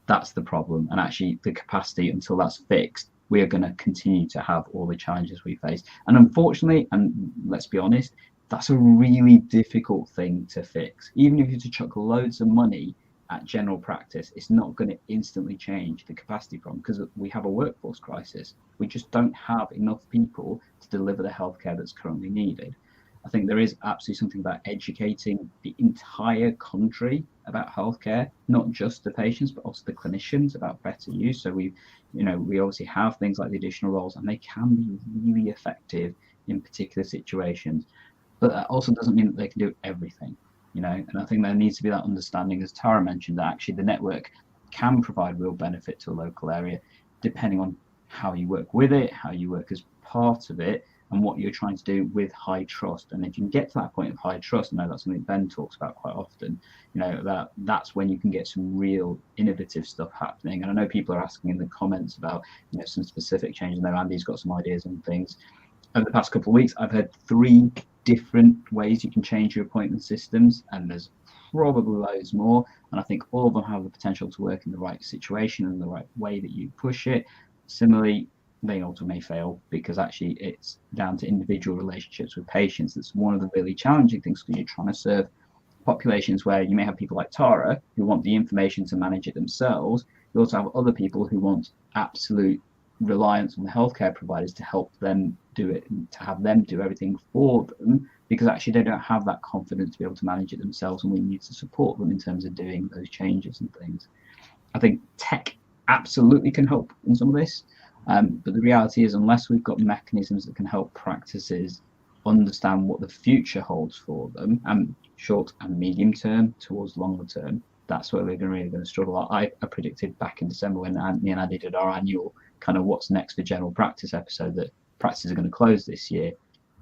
That's the problem. And actually the capacity, until that's fixed, we are going to continue to have all the challenges we face. And unfortunately, and let's be honest, that's a really difficult thing to fix. Even if you to chuck loads of money at general practice, it's not going to instantly change the capacity problem, because we have a workforce crisis. We just don't have enough people to deliver the healthcare that's currently needed. I think there is absolutely something about educating the entire country about healthcare, not just the patients, but also the clinicians about better use. So we obviously have things like the additional roles, and they can be really effective in particular situations. But that also doesn't mean that they can do everything. And I think there needs to be that understanding, as Tara mentioned, that actually the network can provide real benefit to a local area, depending on how you work with it, how you work as part of it, and what you're trying to do with high trust. And if you can get to that point of high trust, I know that's something Ben talks about quite often, that's when you can get some real innovative stuff happening. And I know people are asking in the comments about some specific changes. I know Andy's got some ideas on things. Over the past couple of weeks, I've heard 3 different ways you can change your appointment systems, and there's probably loads more. And I think all of them have the potential to work in the right situation and the right way that you push it. Similarly, they also may fail, because actually it's down to individual relationships with patients. That's one of the really challenging things, because you're trying to serve populations where you may have people like Tara who want the information to manage it themselves. You also have other people who want absolute reliance on the healthcare providers to help them do it, and to have them do everything for them, because actually they don't have that confidence to be able to manage it themselves, and we need to support them in terms of doing those changes and things. I think tech absolutely can help in some of this, but the reality is, unless we've got mechanisms that can help practices understand what the future holds for them, and short and medium term towards longer term, that's where we're really going to struggle. I predicted back in December when me and Andy did our annual kind of what's next for general practice episode that practices are going to close this year,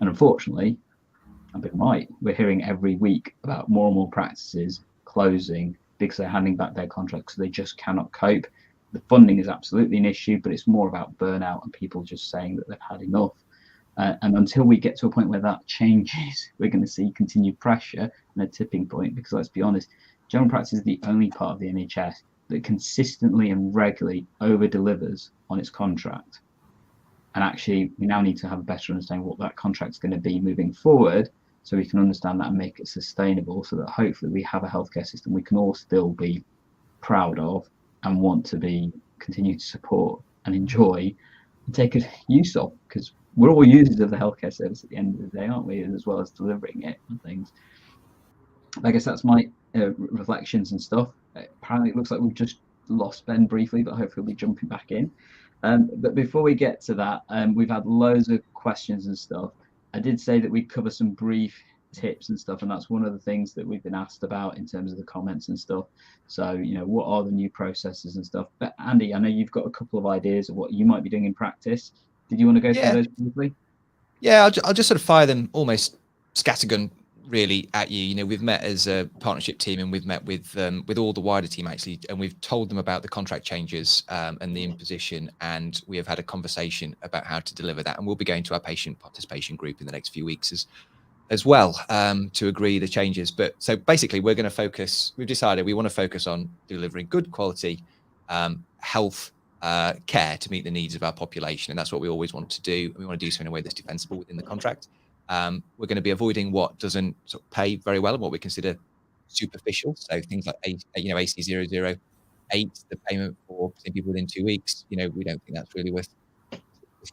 and unfortunately, I've been right. We're hearing every week about more and more practices closing because they're handing back their contracts, so they just cannot cope. The funding is absolutely an issue, but it's more about burnout and people just saying that they've had enough. And until we get to a point where that changes, we're going to see continued pressure and a tipping point, because let's be honest, general practice is the only part of the NHS that consistently and regularly over-delivers on its contract. And actually, we now need to have a better understanding what that contract's going to be moving forward, so we can understand that and make it sustainable, so that hopefully we have a healthcare system we can all still be proud of and want to be continue to support and enjoy and take use of, because we're all users of the healthcare service at the end of the day, aren't we, as well as delivering it and things. I guess that's my reflections and stuff. Apparently it looks like we've just lost Ben briefly, but hopefully we'll be jumping back in. But before we get to that, we've had loads of questions and stuff. I did say that we'd cover some brief tips and stuff, and that's one of the things that we've been asked about in terms of the comments and stuff. So, you know, what are the new processes and stuff? But Andy, I know you've got a couple of ideas of what you might be doing in practice. Did you want to go through those briefly? Yeah, I'll just sort of fire them almost scattergun really at you. You know, we've met as a partnership team, and we've met with all the wider team actually, and we've told them about the contract changes and the imposition, and we have had a conversation about how to deliver that, and we'll be going to our patient participation group in the next few weeks as well to agree the changes. But so basically we're going to focus, we've decided we want to focus on delivering good quality health care to meet the needs of our population, and that's what we always want to do. We want to do so in a way that's defensible within the contract. We're going to be avoiding what doesn't sort of pay very well and what we consider superficial. So things like AC 008, the payment for seeing people within 2 weeks. You know, we don't think that's really worth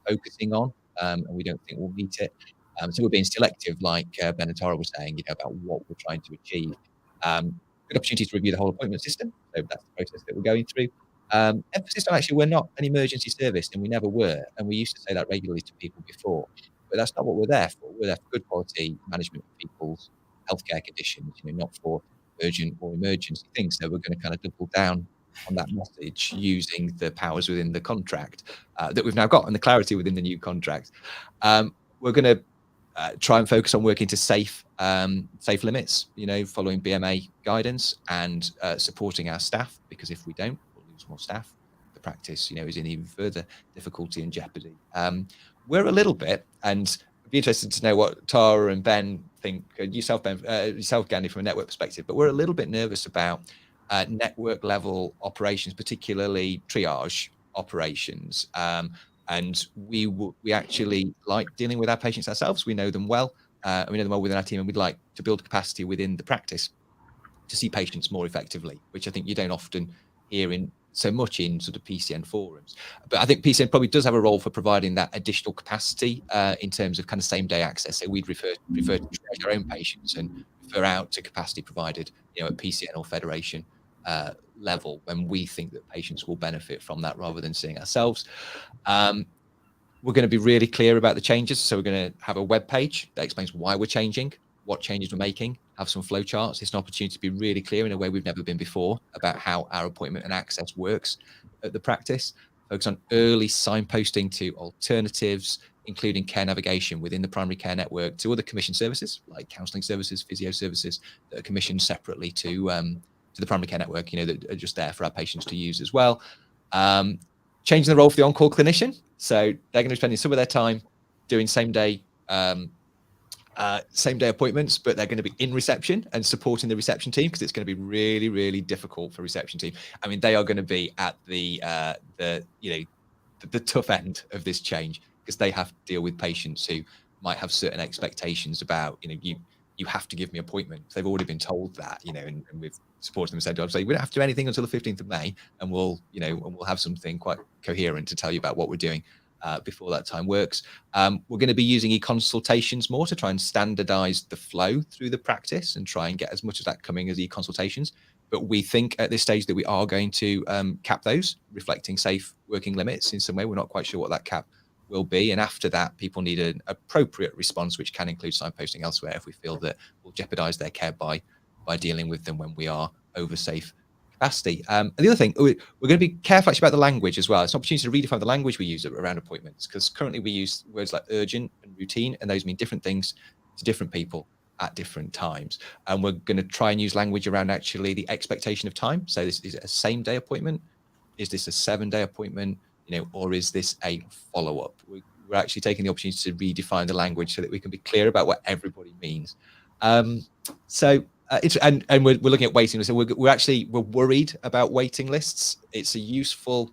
focusing on, and we don't think we'll meet it. So we're being selective, like Ben and Tara were saying, you know, about what we're trying to achieve. Good opportunity to review the whole appointment system. So that's the process that we're going through. Emphasis on actually, we're not an emergency service, and we never were. And we used to say that regularly to people before, but that's not what we're there for. We're there for good quality management of people's healthcare conditions, you know, not for urgent or emergency things. So we're going to kind of double down on that message using the powers within the contract that we've now got and the clarity within the new contract. We're going to try and focus on working to safe limits, you know, following BMA guidance, and supporting our staff, because if we don't, we'll lose more staff. The practice, you know, is in even further difficulty and jeopardy. We're a little bit, and I'd be interested to know what Tara and Ben think, yourself, Ben, yourself, Gandhi, from a network perspective, but we're a little bit nervous about network level operations, particularly triage operations. And we actually like dealing with our patients ourselves. We know them well. We know them well within our team, and we'd like to build capacity within the practice to see patients more effectively, which I think you don't often hear in so much in sort of PCN forums. But I think PCN probably does have a role for providing that additional capacity in terms of kind of same day access. So we'd prefer to triage our own patients and refer out to capacity provided, you know, at PCN or Federation level, when we think that patients will benefit from that rather than seeing ourselves. We're going to be really clear about the changes. So we're going to have a web page that explains why we're changing, what changes we're making, have some flow charts. It's an opportunity to be really clear in a way we've never been before about how our appointment and access works at the practice. Focus on early signposting to alternatives, including care navigation within the primary care network to other commission services like counselling services, physio services that are commissioned separately to the primary care network, you know, that are just there for our patients to use as well. Changing the role for the on-call clinician. So they're going to be spending some of their time doing same day appointments, but they're going to be in reception and supporting the reception team, because it's going to be really, really difficult for reception team. I mean, they are going to be at the tough end of this change, because they have to deal with patients who might have certain expectations about, you know, you have to give me appointments. They've already been told that, you know, and we've supported them and said, we don't have to do anything until the 15th of May, and we'll have something quite coherent to tell you about what we're doing before that time works. We're going to be using e-consultations more to try and standardize the flow through the practice and try and get as much of that coming as e-consultations. But we think at this stage that we are going to cap those, reflecting safe working limits in some way. We're not quite sure what that cap will be. And after that, people need an appropriate response, which can include signposting elsewhere if we feel that will jeopardize their care by dealing with them when we are over safe capacity. And the other thing, we're going to be careful actually about the language as well. It's an opportunity to redefine the language we use around appointments, because currently we use words like urgent and routine, and those mean different things to different people at different times. And we're going to try and use language around actually the expectation of time. So this is a same-day appointment. Is this a 7-day appointment? Or is this a follow-up? We're actually taking the opportunity to redefine the language so that we can be clear about what everybody means. It's and we're looking at waiting lists. So we're worried about waiting lists. It's a useful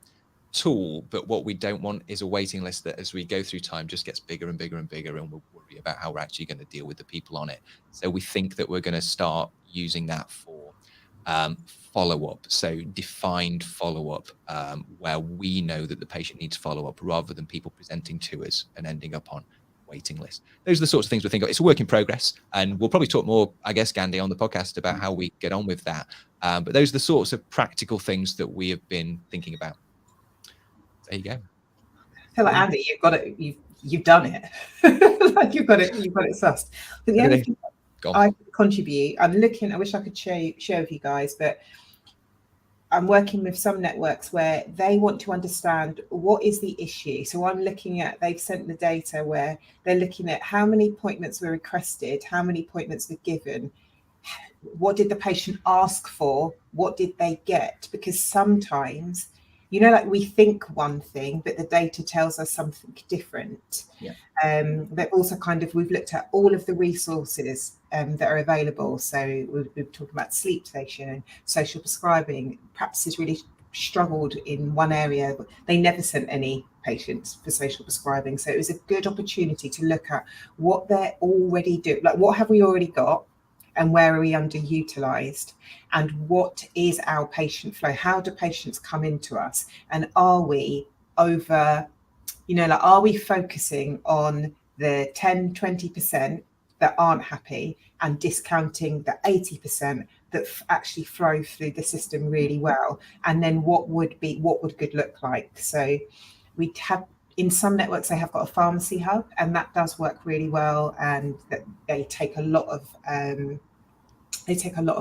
tool, but what we don't want is a waiting list that as we go through time just gets bigger and bigger and bigger, and we'll worry about how we're actually going to deal with the people on it. So we think that we're going to start using that for follow-up, so defined follow-up, where we know that the patient needs follow-up rather than people presenting to us and ending up on waiting list. Those are the sorts of things we're thinking of. It's a work in progress, and we'll probably talk more, I guess, Gandhi, on the podcast about how we get on with that. But those are the sorts of practical things that we have been thinking about. There you go. I feel like, Andy, you've got it. You've done it. Like you've got it sussed. But the only thing I contribute, I wish I could share with you guys, but I'm working with some networks where they want to understand what is the issue. So I'm looking at, they've sent the data where they're looking at how many appointments were requested, how many appointments were given, what did the patient ask for, what did they get? Because sometimes, like we think one thing, but the data tells us something different. Yeah. But also we've looked at all of the resources that are available. So we've talked about sleep station and social prescribing. Practices really struggled in one area. They never sent any patients for social prescribing. So it was a good opportunity to look at what they're already doing. Like, what have we already got? And where are we underutilized? And what is our patient flow? How do patients come into us? And are we over, are we focusing on the 10, 20% that aren't happy and discounting the 80% that actually flow through the system really well? And then what would good look like? So we have, in some networks, they have got a pharmacy hub, and that does work really well. And that they take a lot of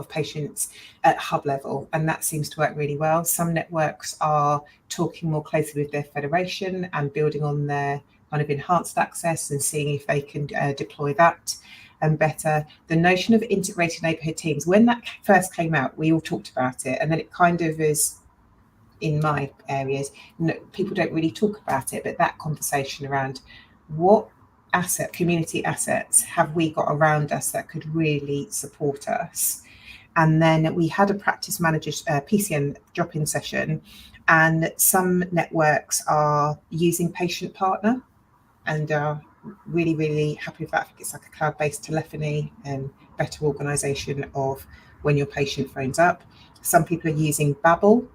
patients at hub level, and that seems to work really well. Some networks are talking more closely with their federation and building on their kind of enhanced access and seeing if they can deploy that better. The notion of integrated neighbourhood teams, when that first came out, we all talked about it, and then it kind of is, in my areas, people don't really talk about it, but that conversation around what community assets have we got around us that could really support us. And then we had a practice manager PCN drop-in session, and some networks are using patient partner and are really, really happy with that. I think it's like a cloud-based telephony and better organisation of when your patient phones up. Some people are using Babel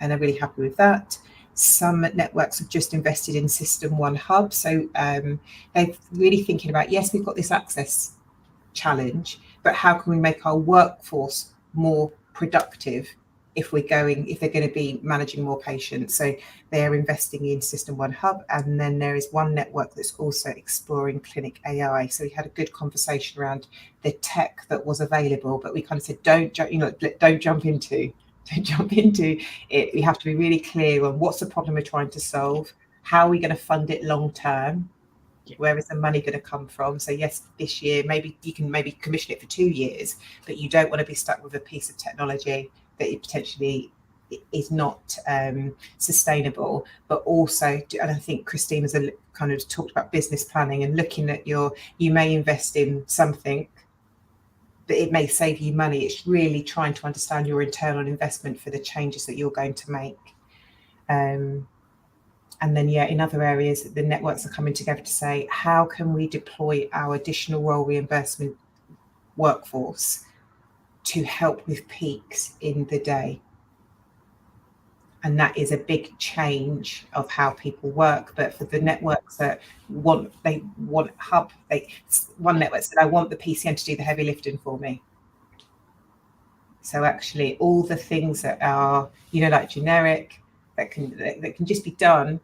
and are really happy with that. Some networks have just invested in System One Hub. So they're really thinking about, yes, we've got this access challenge, but how can we make our workforce more productive if they're going to be managing more patients? So they're investing in System One Hub. And then there is one network that's also exploring clinic AI. So we had a good conversation around the tech that was available, but we kind of said, don't jump into it. We have to be really clear on what's the problem we're trying to solve, how are we going to fund it long term, where is the money going to come from? So yes, this year maybe you can commission it for 2 years, but you don't want to be stuck with a piece of technology that it potentially is not sustainable. But also, and I think Christine has kind of talked about business planning and looking at you may invest in something, but it may save you money. It's really trying to understand your internal investment for the changes that you're going to make. And then, in other areas, the networks are coming together to say, how can we deploy our additional role reimbursement workforce to help with peaks in the day? And that is a big change of how people work. But for the networks that want hub, one network said, I want the PCN to do the heavy lifting for me. So actually all the things that are, like generic, that can just be done,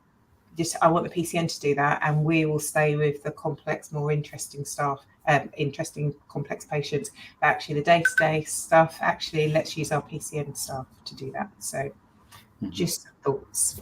I want the PCN to do that, and we will stay with the complex, more interesting stuff, complex patients. But actually the day-to-day stuff, actually let's use our PCN staff to do that. So just thoughts.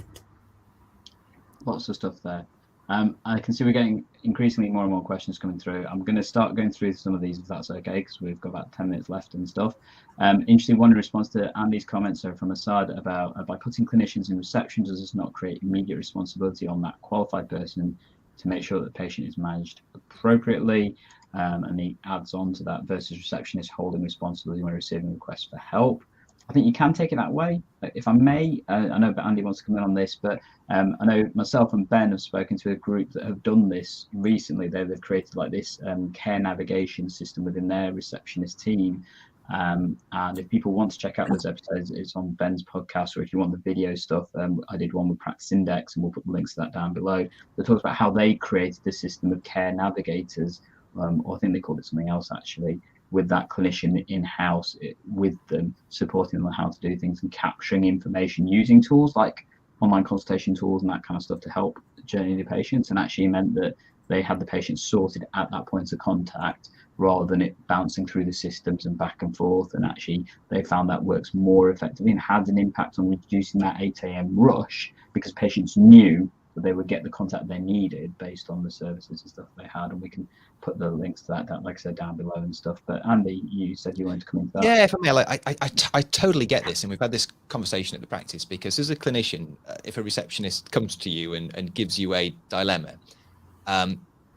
Lots of stuff there. I can see we're getting increasingly more and more questions coming through. I'm going to start going through some of these if that's okay, because we've got about 10 minutes left and stuff. Interesting one in response to Andy's comments from Assad about by putting clinicians in reception, does this not create immediate responsibility on that qualified person to make sure that the patient is managed appropriately? And he adds on to that versus receptionists holding responsibility when receiving requests for help. I think you can take it that way. If I may, I know Andy wants to come in on this, but I know myself and Ben have spoken to a group that have done this recently. They've created like this care navigation system within their receptionist team. And if people want to check out those episodes, it's on Ben's podcast, or if you want the video stuff, I did one with Practice Index, and we'll put the links to that down below. That talks about how they created the system of care navigators, or I think they called it something else actually, with that clinician in-house, with them, supporting them on how to do things and capturing information using tools like online consultation tools and that kind of stuff to help journey the patients, and actually meant that they had the patient sorted at that point of contact rather than it bouncing through the systems and back and forth. And actually they found that works more effectively and had an impact on reducing that 8 a.m. rush, because patients knew that they would get the contact they needed based on the services and stuff they had. And we can put the links to that, like I said, down below and stuff. But Andy, you said you wanted to come into that. Yeah, for me, I totally get this, and we've had this conversation at the practice, because as a clinician, if a receptionist comes to you and gives you a dilemma,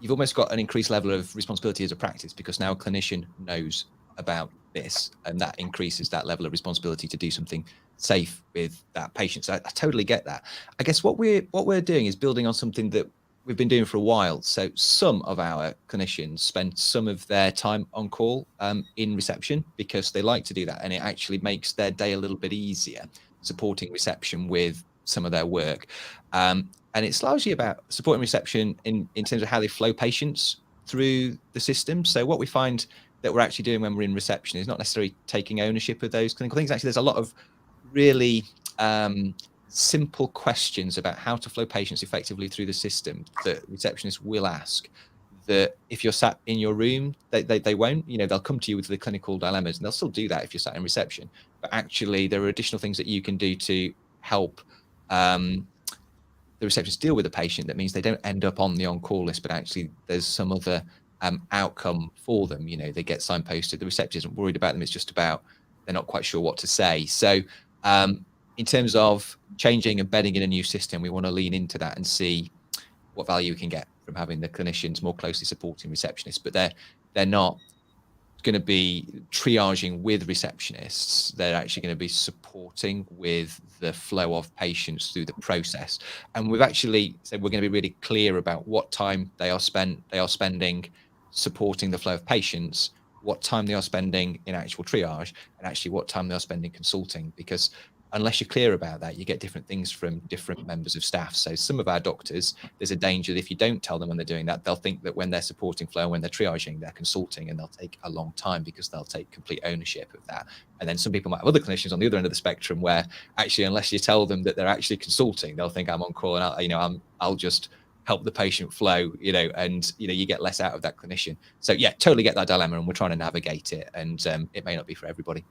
you've almost got an increased level of responsibility as a practice, because now a clinician knows about this, and that increases that level of responsibility to do something safe with that patient. So I totally get that. I guess what we're doing is building on something that we've been doing for a while. So some of our clinicians spend some of their time on call in reception, because they like to do that, and it actually makes their day a little bit easier, supporting reception with some of their work. And it's largely about supporting reception in terms of how they flow patients through the system. So what we find that we're actually doing when we're in reception is not necessarily taking ownership of those clinical things. Actually, there's a lot of really simple questions about how to flow patients effectively through the system that receptionists will ask, that if you're sat in your room, they won't. They'll come to you with the clinical dilemmas, and they'll still do that if you're sat in reception. But actually, there are additional things that you can do to help the receptionists deal with the patient. That means they don't end up on the on-call list, but actually there's some other outcome for them. They get signposted. The receptionist isn't worried about them. It's just about they're not quite sure what to say. So in terms of changing and bedding in a new system, we want to lean into that and see what value we can get from having the clinicians more closely supporting receptionists. But they're not going to be triaging with receptionists. They're actually going to be supporting with the flow of patients through the process. And we've actually said we're going to be really clear about what time they are spending supporting the flow of patients, what time they are spending in actual triage, and actually what time they are spending consulting. Because unless you're clear about that, you get different things from different members of staff. So some of our doctors, there's a danger that if you don't tell them when they're doing that, they'll think that when they're supporting flow, when they're triaging, they're consulting, and they'll take a long time because they'll take complete ownership of that. And then some people might have other clinicians on the other end of the spectrum where actually, unless you tell them that they're actually consulting, they'll think I'm on call and I'll just help the patient flow, and you get less out of that clinician. So yeah, totally get that dilemma, and we're trying to navigate it, and it may not be for everybody.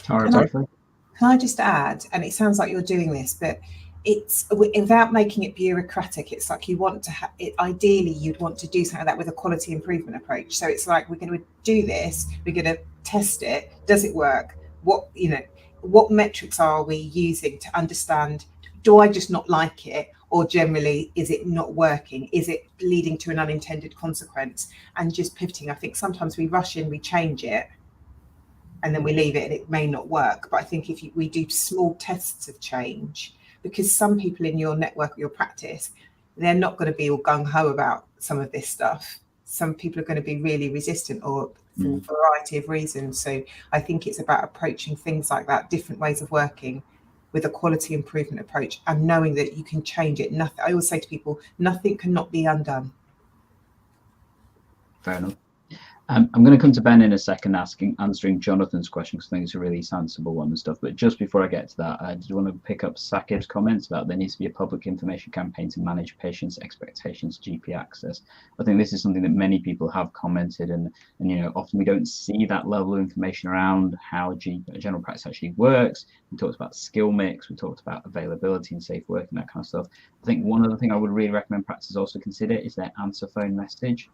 Can I just add, and it sounds like you're doing this, but it's without making it bureaucratic. It's like you want to have it. Ideally, you'd want to do something like that with a quality improvement approach. So it's like, we're going to do this, we're going to test it. Does it work? What metrics are we using to understand? Do I just not like it, or generally is it not working? Is it leading to an unintended consequence? And just pivoting. I think sometimes we rush in, we change it, and then we leave it and it may not work. But I think if we do small tests of change, because some people in your network or your practice, they're not going to be all gung-ho about some of this stuff. Some people are going to be really resistant, or for a variety of reasons. So I think it's about approaching things like that, different ways of working with a quality improvement approach and knowing that you can change it. Nothing. I always say to people, nothing cannot be undone. Fair enough. I'm going to come to Ben in a second, answering Jonathan's question, because I think it's a really sensible one and stuff. But just before I get to that, I just want to pick up Sakib's comments about there needs to be a public information campaign to manage patients' expectations, GP access. I think this is something that many people have commented, and you know, often we don't see that level of information around how general practice actually works. We talked about skill mix, we talked about availability and safe work and that kind of stuff. I think one other thing I would really recommend practices also consider is their answer phone message.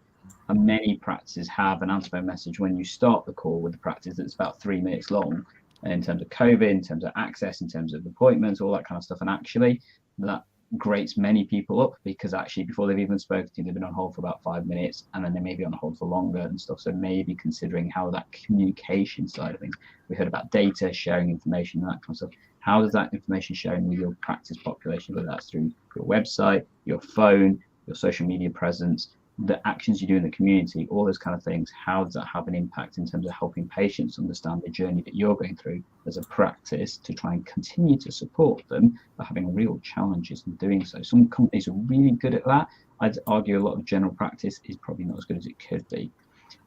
And many practices have an answer phone message when you start the call with the practice that's about 3 minutes long, in terms of COVID, in terms of access, in terms of appointments, all that kind of stuff. And actually that grates many people up, because actually before they've even spoken to you, they've been on hold for about 5 minutes, and then they may be on hold for longer and stuff. So maybe considering how that communication side of things, we heard about data sharing, information and that kind of stuff. How does that information sharing with your practice population, whether that's through your website, your phone, your social media presence, the actions you do in the community, all those kind of things, how does that have an impact in terms of helping patients understand the journey that you're going through as a practice to try and continue to support them for having real challenges in doing so? Some companies are really good at that. I'd argue a lot of general practice is probably not as good as it could be.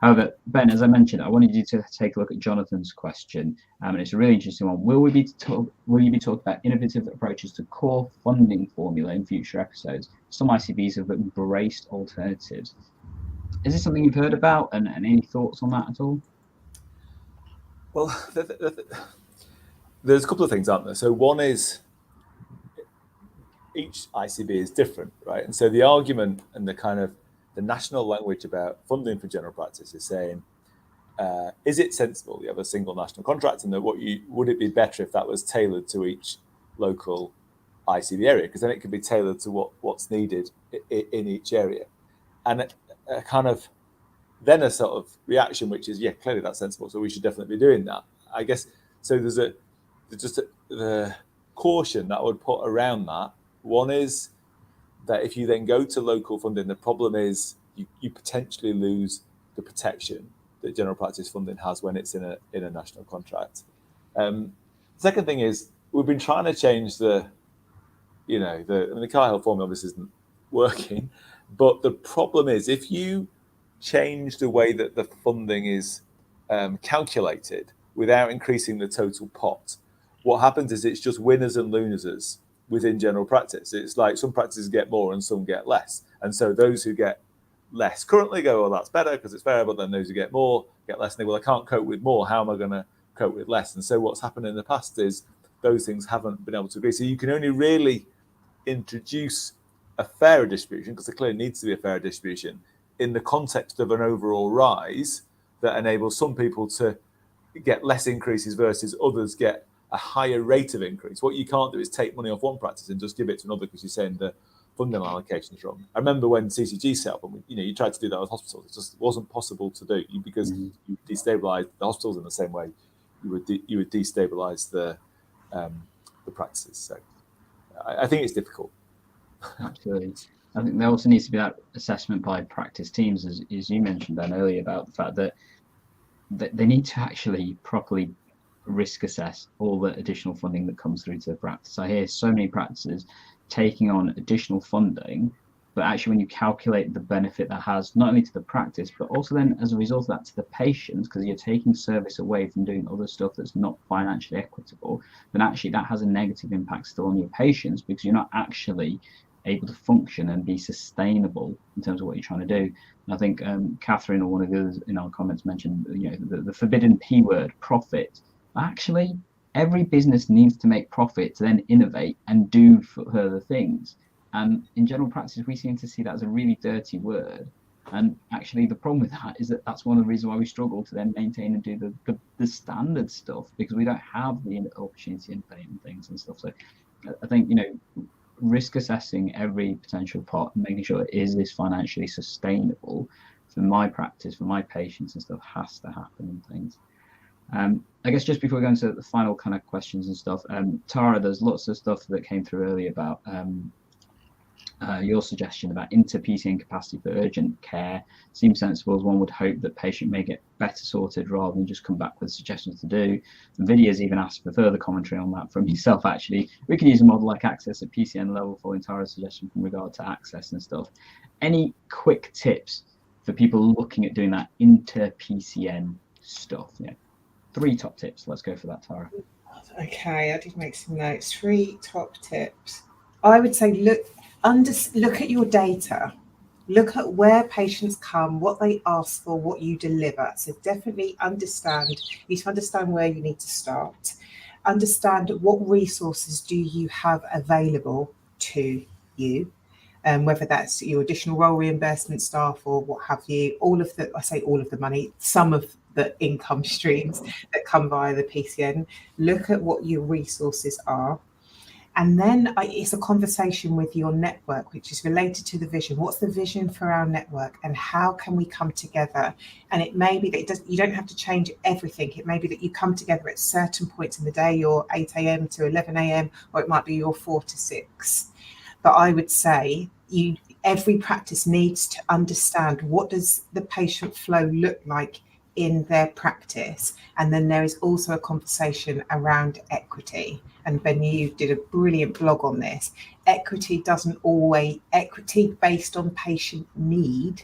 However, Ben, as I mentioned, I wanted you to take a look at Jonathan's question, and it's a really interesting one. Will you be talking about innovative approaches to core funding formula in future episodes? Some ICBs have embraced alternatives. Is this something you've heard about, and any thoughts on that at all? Well, there's a couple of things, aren't there? So one is each ICB is different, right? And so the argument and the kind of the national language about funding for general practice is saying, is it sensible you have a single national contract, and that would it be better if that was tailored to each local ICB area, because then it could be tailored to what's needed in each area. And a kind of then a sort of reaction, which is, yeah, clearly that's sensible, so we should definitely be doing that, I guess. So there's the caution that I would put around that. One is that if you then go to local funding, the problem is you potentially lose the protection that general practice funding has when it's in a national contract. Second thing is, we've been trying to change the Cahill formula obviously isn't working, but the problem is, if you change the way that the funding is calculated without increasing the total pot, what happens is it's just winners and losers within general practice. It's like some practices get more and some get less. And so those who get less currently go, well, that's better because it's fair, but then those who get more get less, and they, well, I can't cope with more. How am I going to cope with less? And so what's happened in the past is those things haven't been able to agree. So you can only really introduce a fairer distribution, because there clearly needs to be a fairer distribution, in the context of an overall rise that enables some people to get less increases versus others get a higher rate of increase. What you can't do is take money off one practice and just give it to another because you're saying the funding allocation is wrong. I remember when CCG set up, and you tried to do that with hospitals. It just wasn't possible to do, because you destabilised the hospitals in the same way you would destabilise the practices. So I think it's difficult. Absolutely. I think there also needs to be that assessment by practice teams, as you mentioned, Ben, earlier, about the fact that they need to actually properly risk assess all the additional funding that comes through to the practice. I hear so many practices taking on additional funding, but actually when you calculate the benefit that has not only to the practice, but also then as a result of that to the patients, because you're taking service away from doing other stuff that's not financially equitable, then actually that has a negative impact still on your patients, because you're not actually able to function and be sustainable in terms of what you're trying to do. And I think Catherine, or one of the others in our comments, mentioned the forbidden P word, profit. Actually, every business needs to make profit to then innovate and do further things. And in general practice, we seem to see that as a really dirty word. And actually, the problem with that is that that's one of the reasons why we struggle to then maintain and do the standard stuff, because we don't have the opportunity to innovate and things and stuff. So I think, risk assessing every potential pot and making sure is this financially sustainable for my practice, for my patients and stuff, has to happen and things. I guess just before we go into the final kind of questions and stuff, Tara, there's lots of stuff that came through earlier about Your suggestion about inter-PCN capacity for urgent care seems sensible, as one would hope that patient may get better sorted rather than just come back with suggestions to do. And videos even asked for further commentary on that from yourself, actually. We can use a model like access at PCN level for entire suggestion from regard to access and stuff. Any quick tips for people looking at doing that inter-PCN stuff? Yeah, 3 top tips. Let's go for that, Tara. Okay, I did make some notes. 3 top tips. I would say look at your data. Look at where patients come, what they ask for, what you deliver. So definitely you need to understand where you need to start. Understand what resources do you have available to you, whether that's your additional role reimbursement staff or what have you. All of the money, some of the income streams that come via the PCN. Look at what your resources are. And then it's a conversation with your network, which is related to the vision. What's the vision for our network and how can we come together? And it may be that you don't have to change everything. It may be that you come together at certain points in the day, your 8 a.m. to 11 a.m., or it might be your 4 to 6. But I would say every practice needs to understand, what does the patient flow look like in their practice? And then there is also a conversation around equity. And Ben, you did a brilliant blog on this. Equity based on patient need,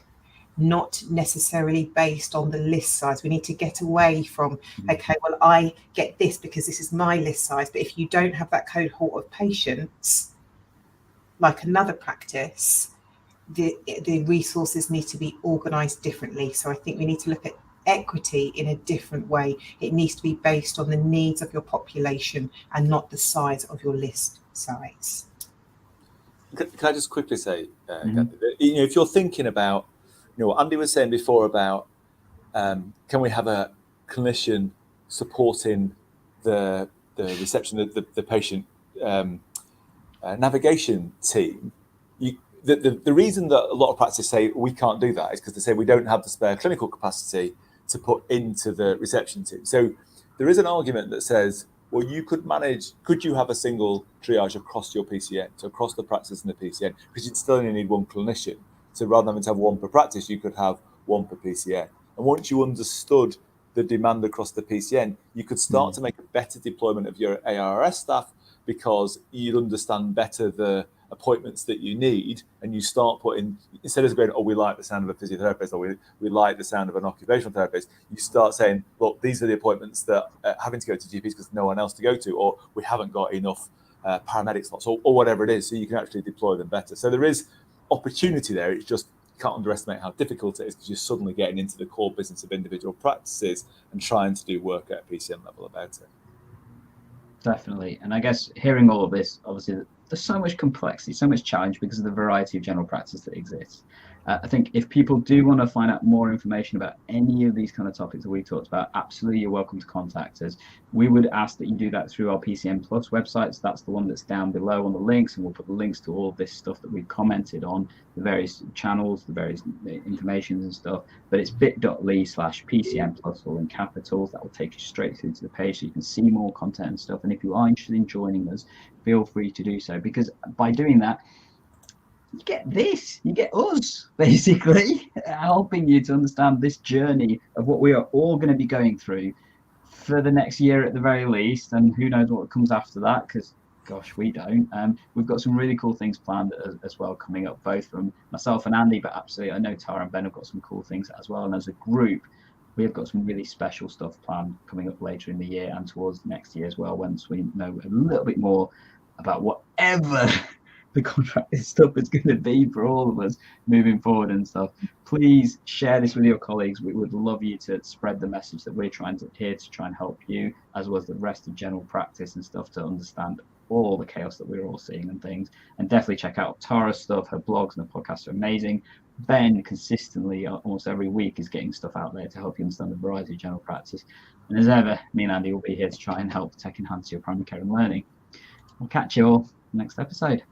not necessarily based on the list size. We need to get away from, okay, well, I get this because this is my list size. But if you don't have that cohort of patients, like another practice, the resources need to be organised differently. So I think we need to look at equity in a different way. It needs to be based on the needs of your population and not the size of your list size. Can I just quickly say, if you're thinking about, what Andy was saying before about, can we have a clinician supporting the reception, the patient navigation team? The reason that a lot of practices say we can't do that is because they say we don't have the spare clinical capacity to put into the reception team. So there is an argument that says, well, could you have a single triage across your PCN, so across the practice in the PCN, because you'd still only need 1 clinician. So rather than having to have 1 per practice, you could have 1 per PCN. And once you understood the demand across the PCN, you could start to make a better deployment of your ARS staff, because you'd understand better the appointments that you need, and you start putting, instead of going, oh, we like the sound of a physiotherapist, or we like the sound of an occupational therapist, you start saying, look, these are the appointments that are having to go to GPs because no one else to go to, or we haven't got enough paramedic slots, or whatever it is, so you can actually deploy them better. So there is opportunity there. It's just, you can't underestimate how difficult it is, because you're suddenly getting into the core business of individual practices and trying to do work at a PCN level about it. Definitely. And I guess hearing all of this, obviously there's so much complexity, so much challenge because of the variety of general practice that exists. I think if people do want to find out more information about any of these kind of topics that we talked about, absolutely you're welcome to contact us. We would ask that you do that through our PCN Plus website. So that's the one that's down below on the links, and we'll put the links to all of this stuff that we've commented on, the various channels, the various informations and stuff. But it's bit.ly/PCN Plus, all in capitals. That will take you straight through to the page so you can see more content and stuff. And if you are interested in joining us, feel free to do so, because by doing that, you get us basically helping you to understand this journey of what we are all going to be going through for the next year at the very least, and who knows what comes after that, because gosh, we don't. We've got some really cool things planned as well coming up, both from myself and Andy, but absolutely I know Tara and Ben have got some cool things as well, and as a group we have got some really special stuff planned coming up later in the year and towards next year as well, once we know a little bit more about whatever the contract stuff is going to be for all of us moving forward and stuff. Please share this with your colleagues. We would love you to spread the message that we're here to try and help you, as well as the rest of general practice and stuff, to understand all the chaos that we're all seeing and things. And definitely check out Tara's stuff. Her blogs and her podcasts are amazing. Ben consistently, almost every week, is getting stuff out there to help you understand the variety of general practice. And as ever, me and Andy will be here to try and help tech enhance your primary care and learning. We'll catch you all next episode.